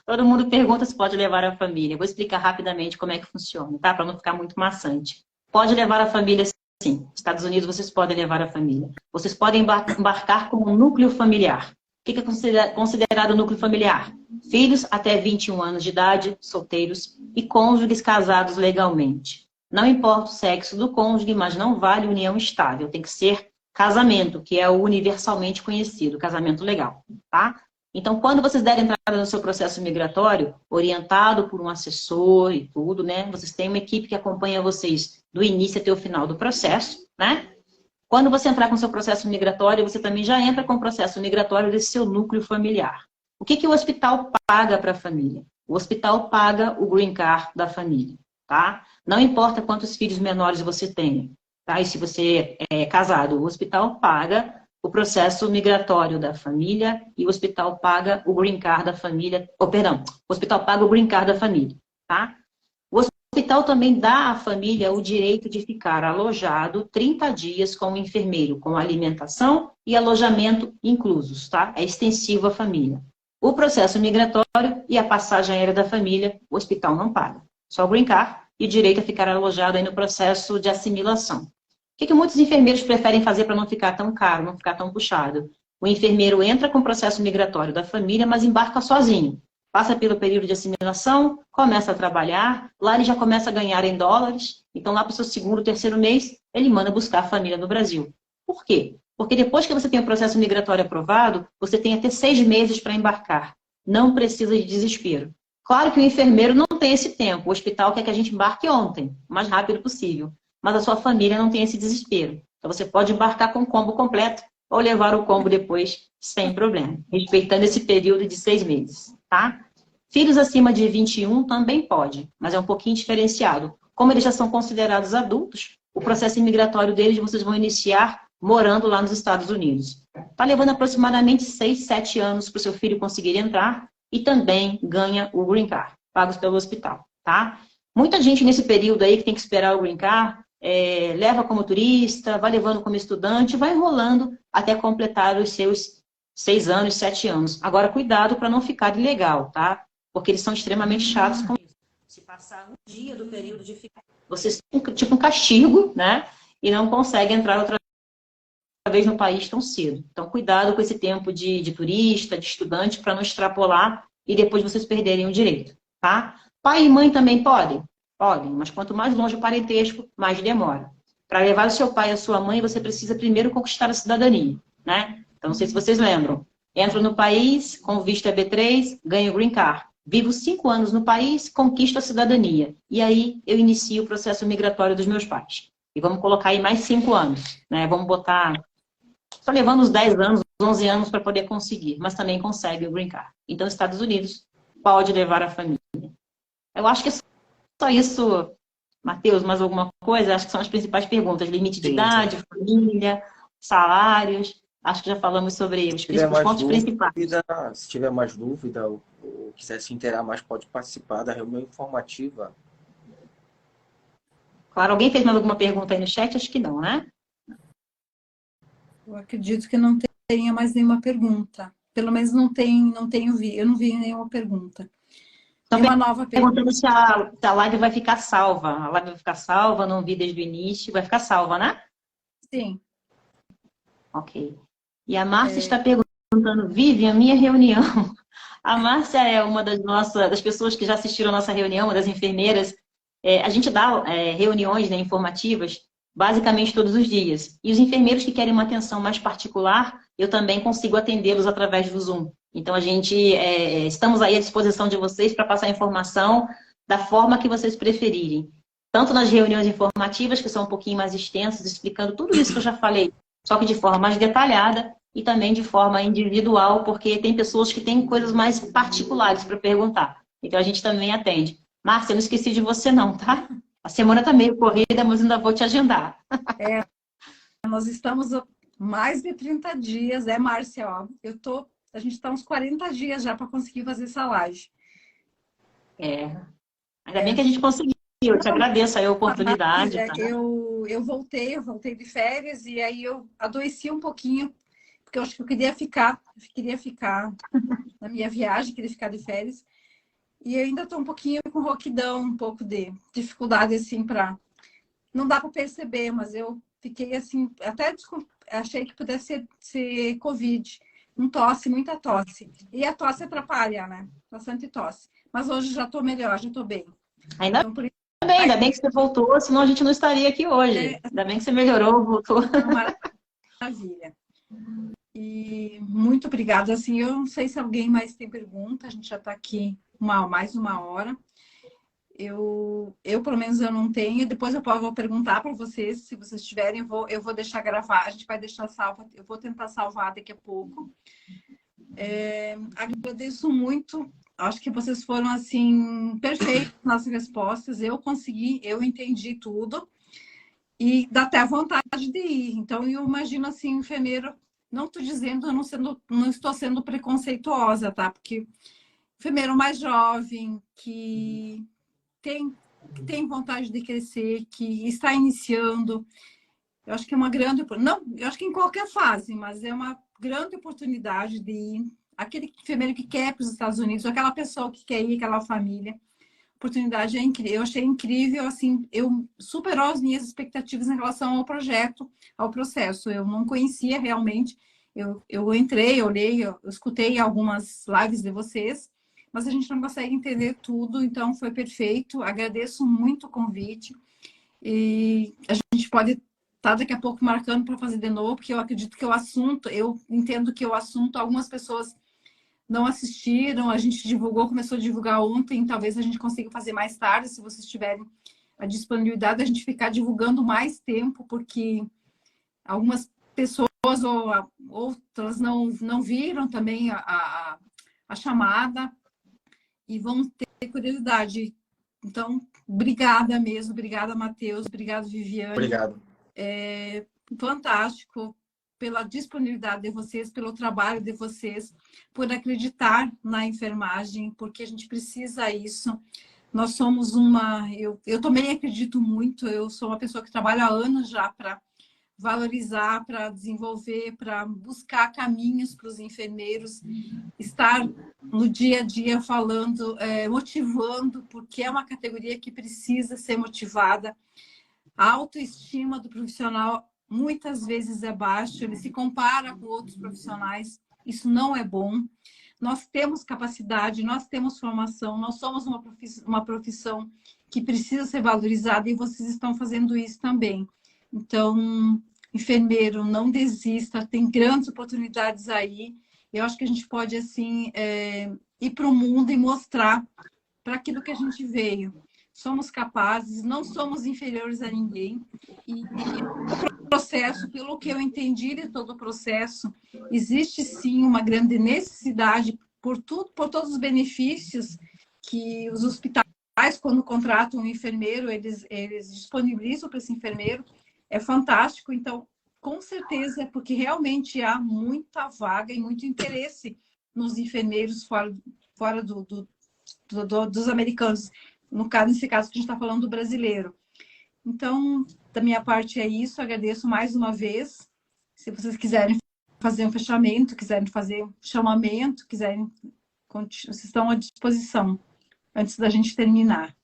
Todo mundo pergunta se pode levar a família. Eu vou explicar rapidamente como é que funciona, tá? Para não ficar muito maçante. Pode levar a família, sim. Estados Unidos, vocês podem levar a família. Vocês podem embarcar como um núcleo familiar. O que é considerado núcleo familiar? Filhos até 21 anos de idade, solteiros e cônjuges casados legalmente. Não importa o sexo do cônjuge, mas não vale união estável. Tem que ser casamento, que é o universalmente conhecido, casamento legal, tá? Então, quando vocês derem entrada no seu processo migratório, orientado por um assessor e tudo, né? Vocês têm uma equipe que acompanha vocês do início até o final do processo, né? Quando você entrar com o seu processo migratório, você também já entra com o processo migratório desse seu núcleo familiar. O que o hospital paga para a família? O hospital paga o green card da família, tá? Não importa quantos filhos menores você tenha, tá? E se você é casado, o hospital paga o processo migratório da família e o hospital paga o green card da família, o hospital paga o green card da família, tá? O hospital também dá à família o direito de ficar alojado 30 dias com o enfermeiro, com alimentação e alojamento inclusos, tá? É extensivo à família. O processo migratório e a passagem aérea da família, o hospital não paga. Só o green card e o direito a ficar alojado aí no processo de assimilação. O que muitos enfermeiros preferem fazer para não ficar tão caro, não ficar tão puxado? O enfermeiro entra com o processo migratório da família, mas embarca sozinho. Passa pelo período de assimilação, começa a trabalhar, lá ele já começa a ganhar em dólares, então lá para o seu segundo, terceiro mês, ele manda buscar a família no Brasil. Por quê? Porque depois que você tem o processo migratório aprovado, você tem até 6 meses para embarcar. Não precisa de desespero. Claro que o enfermeiro não tem esse tempo, o hospital quer que a gente embarque ontem, o mais rápido possível. Mas a sua família não tem esse desespero. Então você pode embarcar com o combo completo ou levar o combo depois sem problema, respeitando esse período de 6 meses, tá? Filhos acima de 21 também pode, mas é um pouquinho diferenciado. Como eles já são considerados adultos, o processo imigratório deles vocês vão iniciar morando lá nos Estados Unidos. Está levando aproximadamente 6, 7 anos para o seu filho conseguir entrar e também ganha o green card, pagos pelo hospital, tá? Muita gente nesse período aí que tem que esperar o green card, leva como turista, vai levando como estudante, vai enrolando até completar os seus 6 anos, 7 anos. Agora, cuidado para não ficar ilegal, tá? Porque eles são extremamente chatos com isso. Se passar um dia do período de ficar, vocês têm tipo um castigo, né? E não conseguem entrar outra vez no país tão cedo. Então, cuidado com esse tempo de turista, de estudante, para não extrapolar e depois vocês perderem o direito, tá? Pai e mãe também podem? Podem, mas quanto mais longe o parentesco, mais demora. Para levar o seu pai e a sua mãe, você precisa primeiro conquistar a cidadania, né? Então, não sei se vocês lembram. Entro no país, com visto EB3, ganho o green card. Vivo 5 anos no país, conquisto a cidadania. E aí, eu inicio o processo migratório dos meus pais. E vamos colocar aí mais 5 anos, né? Vamos botar... Só levando uns 10 anos, 11 anos para poder conseguir, mas também consegue o green card. Então, Estados Unidos pode levar a família. Eu acho que é só isso, Matheus, mais alguma coisa? Acho que são as principais perguntas. Limite de idade, família, salários. Acho que já falamos sobre os pontos principais. Se tiver mais dúvida ou quiser se inteirar mais, pode participar da reunião informativa. Claro, alguém fez mais alguma pergunta aí no chat? Acho que não, né? Eu acredito que não tenha mais nenhuma pergunta. Pelo menos eu não vi nenhuma pergunta. Então, uma nova pergunta. Perguntando se a live vai ficar salva. A live vai ficar salva, não vi desde o início. Vai ficar salva, né? Sim. Ok. E a Márcia está perguntando, Vivian, minha reunião. A Márcia é uma das pessoas que já assistiram a nossa reunião, uma das enfermeiras. A gente dá reuniões, né, informativas basicamente todos os dias. E os enfermeiros que querem uma atenção mais particular, eu também consigo atendê-los através do Zoom. Então, estamos aí à disposição de vocês para passar a informação da forma que vocês preferirem. tanto nas reuniões informativas, que são um pouquinho mais extensas, explicando tudo isso que eu já falei, só que de forma mais detalhada e também de forma individual, porque tem pessoas que têm coisas mais particulares para perguntar. Então a gente também atende. Márcia, eu não esqueci de você não, tá? A semana tá meio corrida, mas ainda vou te agendar. Nós estamos mais de 30 dias, Márcia? Ó, a gente está uns 40 dias já para conseguir fazer essa live. Ainda bem que a gente conseguiu. Eu te agradeço aí a oportunidade. Tá? Eu voltei de férias e aí eu adoeci um pouquinho, porque eu acho que eu queria ficar na minha viagem, queria ficar de férias. E eu ainda estou um pouquinho com rouquidão, um pouco de dificuldade, assim, não dá para perceber, mas eu fiquei assim, até achei que pudesse ser Covid. Muita tosse. E a tosse atrapalha, né? Bastante tosse. Mas hoje já estou melhor, já estou bem. Ainda bem que você voltou, senão a gente não estaria aqui hoje. Ainda bem que você melhorou, voltou. Maravilha. E muito obrigada. Assim, eu não sei se alguém mais tem pergunta, a gente já está aqui mais uma hora. Eu pelo menos eu não tenho. Depois eu vou perguntar para vocês, se vocês tiverem, eu vou deixar gravar, a gente vai deixar salva, eu vou tentar salvar daqui a pouco. Agradeço muito. Acho que vocês foram assim perfeitos nas respostas. Eu consegui, eu entendi tudo e dá até vontade de ir. Então eu imagino assim, enfermeiro, não estou dizendo, não estou sendo preconceituosa, tá? Porque enfermeiro mais jovem que tem vontade de crescer, que está iniciando, eu acho que é uma grande, não, eu acho que em qualquer fase, mas é uma grande oportunidade de ir. Aquele enfermeiro que quer ir para os Estados Unidos, aquela pessoa que quer ir, aquela família. A oportunidade é incrível. Eu achei incrível, assim, eu superou as minhas expectativas em relação ao projeto, ao processo. Eu não conhecia realmente. Eu entrei, eu olhei, eu escutei algumas lives de vocês, mas a gente não consegue entender tudo, então foi perfeito. Agradeço muito o convite. E a gente pode estar daqui a pouco marcando para fazer de novo, porque eu acredito que o assunto, eu entendo que o assunto, algumas pessoas não assistiram, a gente começou a divulgar ontem, talvez a gente consiga fazer mais tarde, se vocês tiverem a disponibilidade, a gente ficar divulgando mais tempo, porque algumas pessoas ou outras não viram também a chamada e vão ter curiosidade. Então, obrigada mesmo, obrigada, Matheus, obrigada, Viviane. Obrigado. Fantástico pela disponibilidade de vocês, pelo trabalho de vocês, por acreditar na enfermagem, porque a gente precisa isso. Nós somos eu também acredito muito, eu sou uma pessoa que trabalha há anos já para valorizar, para desenvolver, para buscar caminhos para os enfermeiros, estar no dia a dia falando, motivando, porque é uma categoria que precisa ser motivada. A autoestima do profissional muitas vezes é baixo, ele se compara com outros profissionais, isso não é bom. Nós temos capacidade, nós temos formação, nós somos uma profissão que precisa ser valorizada e vocês estão fazendo isso também. Então, enfermeiro, não desista, tem grandes oportunidades aí. Eu acho que a gente pode, assim, ir para o mundo e mostrar para aquilo que a gente veio. Somos capazes, não somos inferiores a ninguém. E o processo, pelo que eu entendi de todo o processo, existe sim uma grande necessidade por todos os benefícios que os hospitais, quando contratam um enfermeiro, eles disponibilizam para esse enfermeiro. É fantástico. Então, com certeza, é porque realmente há muita vaga e muito interesse nos enfermeiros fora dos americanos. Nesse caso que a gente está falando do brasileiro. Então, da minha parte é isso. Agradeço mais uma vez. Se vocês quiserem fazer um fechamento, quiserem fazer um chamamento, vocês estão à disposição antes da gente terminar.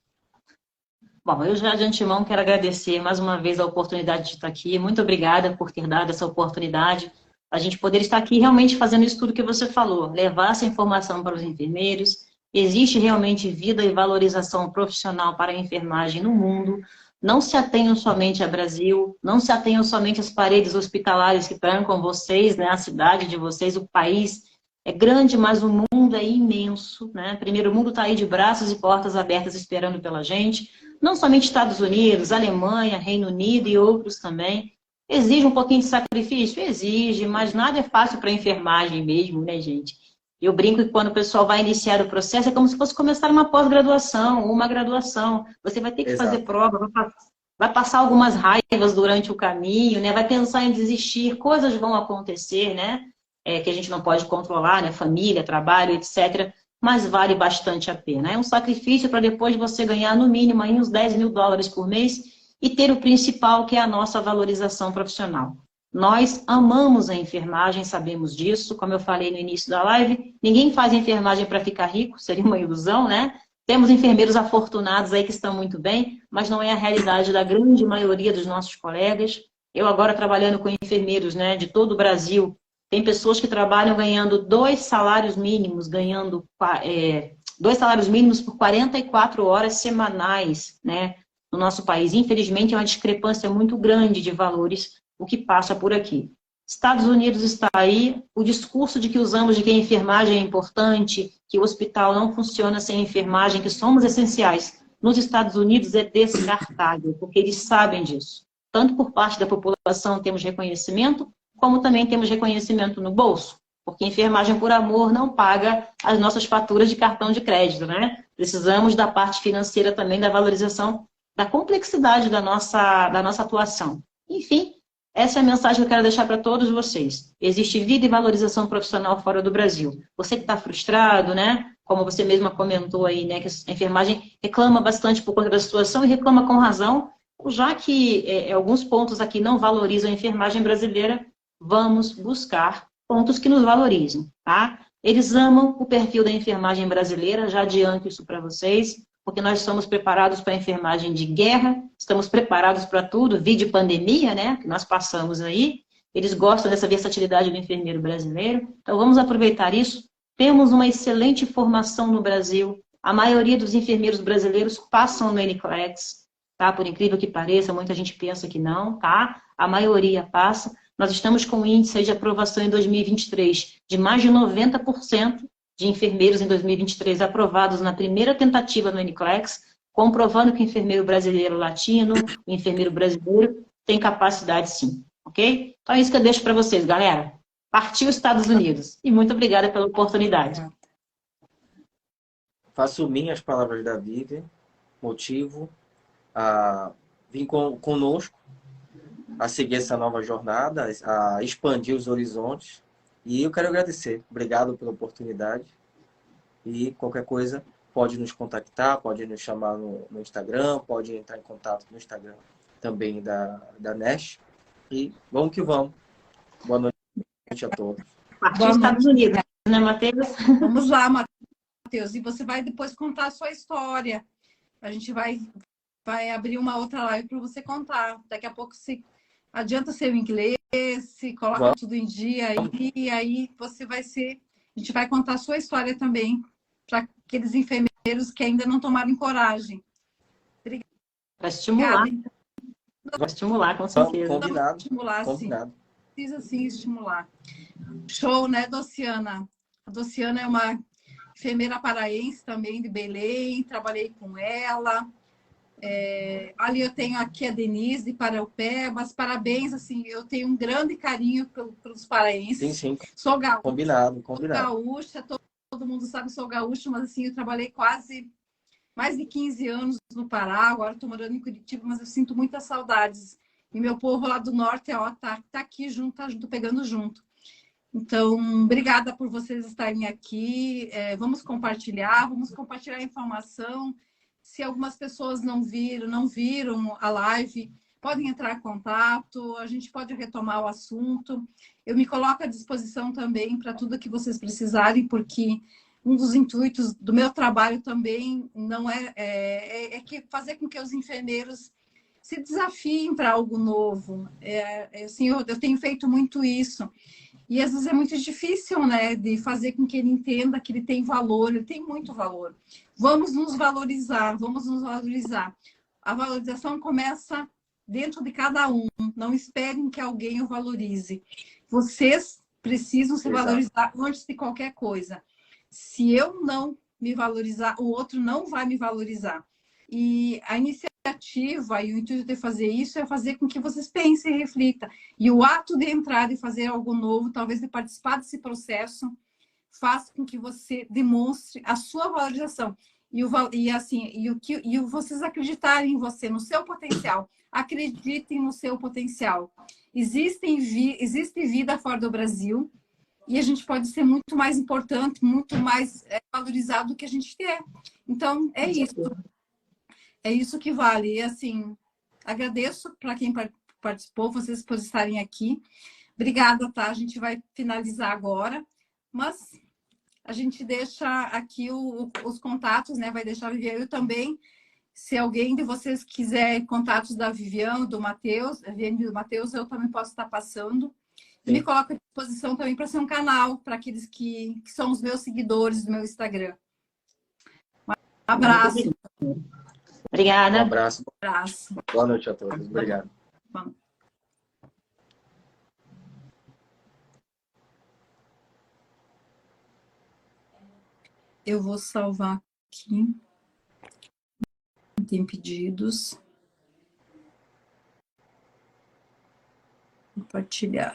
Bom, eu já de antemão quero agradecer mais uma vez a oportunidade de estar aqui. Muito obrigada por ter dado essa oportunidade, a gente poder estar aqui realmente fazendo isso tudo que você falou, levar essa informação para os enfermeiros. Existe realmente vida e valorização profissional para a enfermagem no mundo. Não se atenham somente ao Brasil, não se atenham somente às paredes hospitalares que trancam vocês, né, a cidade de vocês, o país é grande, mas o mundo é imenso, né? Primeiro, o mundo está aí de braços e portas abertas esperando pela gente. não somente Estados Unidos, Alemanha, Reino Unido e outros também. Exige um pouquinho de sacrifício? Exige, mas nada é fácil para a enfermagem mesmo, né, gente? Eu brinco que quando o pessoal vai iniciar o processo, é como se fosse começar uma pós-graduação ou uma graduação. Você vai ter que fazer prova, vai passar algumas raivas durante o caminho, né? Vai pensar em desistir, coisas vão acontecer, né? Que a gente não pode controlar, né? Família, trabalho, etc. Mas vale bastante a pena. É um sacrifício para depois você ganhar, no mínimo, aí uns US$ 10.000 por mês e ter o principal, que é a nossa valorização profissional. Nós amamos a enfermagem, sabemos disso. Como eu falei no início da live, ninguém faz enfermagem para ficar rico, seria uma ilusão, né? Temos enfermeiros afortunados aí que estão muito bem, mas não é a realidade da grande maioria dos nossos colegas. Eu agora trabalhando com enfermeiros, né, de todo o Brasil, tem pessoas que trabalham ganhando 2 salários mínimos, ganhando 2 salários mínimos por 44 horas semanais, né, no nosso país. Infelizmente, é uma discrepância muito grande de valores o que passa por aqui. Estados Unidos está aí, o discurso de que usamos de que a enfermagem é importante, que o hospital não funciona sem enfermagem, que somos essenciais, nos Estados Unidos é descartável, porque eles sabem disso. Tanto por parte da população temos reconhecimento, como também temos reconhecimento no bolso, porque enfermagem por amor não paga as nossas faturas de cartão de crédito, né? Precisamos da parte financeira também, da valorização, da complexidade da nossa atuação. Enfim, essa é a mensagem que eu quero deixar para todos vocês. Existe vida e valorização profissional fora do Brasil. Você que está frustrado, né? Como você mesma comentou aí, né? Que a enfermagem reclama bastante por conta da situação e reclama com razão, já que alguns pontos aqui não valorizam a enfermagem brasileira, vamos buscar pontos que nos valorizem, tá? Eles amam o perfil da enfermagem brasileira, já adianto isso para vocês, porque nós estamos preparados para a enfermagem de guerra, estamos preparados para tudo, vide pandemia, né, que nós passamos aí. Eles gostam dessa versatilidade do enfermeiro brasileiro, então vamos aproveitar isso. Temos uma excelente formação no Brasil, a maioria dos enfermeiros brasileiros passam no NCLEX, tá? Por incrível que pareça, muita gente pensa que não, tá? A maioria passa. Nós estamos com um índice de aprovação em 2023 de mais de 90%, de enfermeiros em 2023 aprovados na primeira tentativa no NCLEX, comprovando que o enfermeiro brasileiro latino, o enfermeiro brasileiro, tem capacidade sim, ok? Então é isso que eu deixo para vocês, galera. Partiu Estados Unidos. E muito obrigada pela oportunidade. Faço minhas palavras da Vivian, motivo a vir conosco, a seguir essa nova jornada, a expandir os horizontes. E eu quero agradecer. Obrigado pela oportunidade. E qualquer coisa, pode nos contactar, pode nos chamar no Instagram, pode entrar em contato no Instagram também da NESH. E vamos que vamos. Boa noite a todos. Partiu Estados Unidos, né, Matheus? Vamos lá, Matheus. E você vai depois contar a sua história. A gente vai abrir uma outra live para você contar. Daqui a pouco se adianta seu inglês, se coloca tudo em dia aí, e aí você vai ser... A gente vai contar a sua história também para aqueles enfermeiros que ainda não tomaram coragem. Obrigada. Para estimular. Para estimular, com certeza. Combinado. Estimular, Combinado. sim. Precisa sim estimular. Show, né, Dociana? A Dociana é uma enfermeira paraense também, de Belém. Trabalhei com ela. Ali eu tenho aqui a Denise de Paraupebas. Parabéns, assim, eu tenho um grande carinho pelos paraenses. Sim, sim. Sou gaúcha. Combinado. Sou gaúcha, todo mundo sabe que sou gaúcha, mas assim, eu trabalhei quase mais de 15 anos no Pará, agora estou morando em Curitiba, mas eu sinto muitas saudades. E meu povo lá do norte, ó, tá aqui junto, tá junto, pegando junto. Então, obrigada por vocês estarem aqui. Vamos compartilhar a informação. Se algumas pessoas não viram a live, podem entrar em contato, a gente pode retomar o assunto. Eu me coloco à disposição também para tudo que vocês precisarem, porque um dos intuitos do meu trabalho também não que fazer com que os enfermeiros se desafiem para algo novo. Assim, eu tenho feito muito isso. E às vezes é muito difícil, né, de fazer com que ele entenda que ele tem valor, ele tem muito valor. Vamos nos valorizar, vamos nos valorizar. A valorização começa dentro de cada um. Não esperem que alguém o valorize. Vocês precisam se valorizar antes de qualquer coisa. Se eu não me valorizar, o outro não vai me valorizar. E a iniciativa iniciativa e o intuito de fazer isso é fazer com que vocês pensem e reflitam. E o ato de entrar e fazer algo novo, talvez de participar desse processo, faça com que você demonstre a sua valorização. Vocês acreditarem em você, no seu potencial. Acreditem no seu potencial. Existe vida fora do Brasil e a gente pode ser muito mais importante, muito mais valorizado do que a gente é. Então, é isso. É isso que vale. E, assim, agradeço para quem participou, vocês por estarem aqui. Obrigada, tá? A gente vai finalizar agora, mas a gente deixa aqui os contatos, né? Vai deixar a Viviane. Eu também, se alguém de vocês quiser contatos da Viviane, do Matheus, do Matheus, eu também posso estar passando. E me coloco à disposição também para ser um canal para aqueles que são os meus seguidores do meu Instagram. Um abraço. Obrigada. Um abraço. Um abraço. Boa noite a todos. Obrigado. Vamos. Eu vou salvar aqui. Tem pedidos. Compartilhar.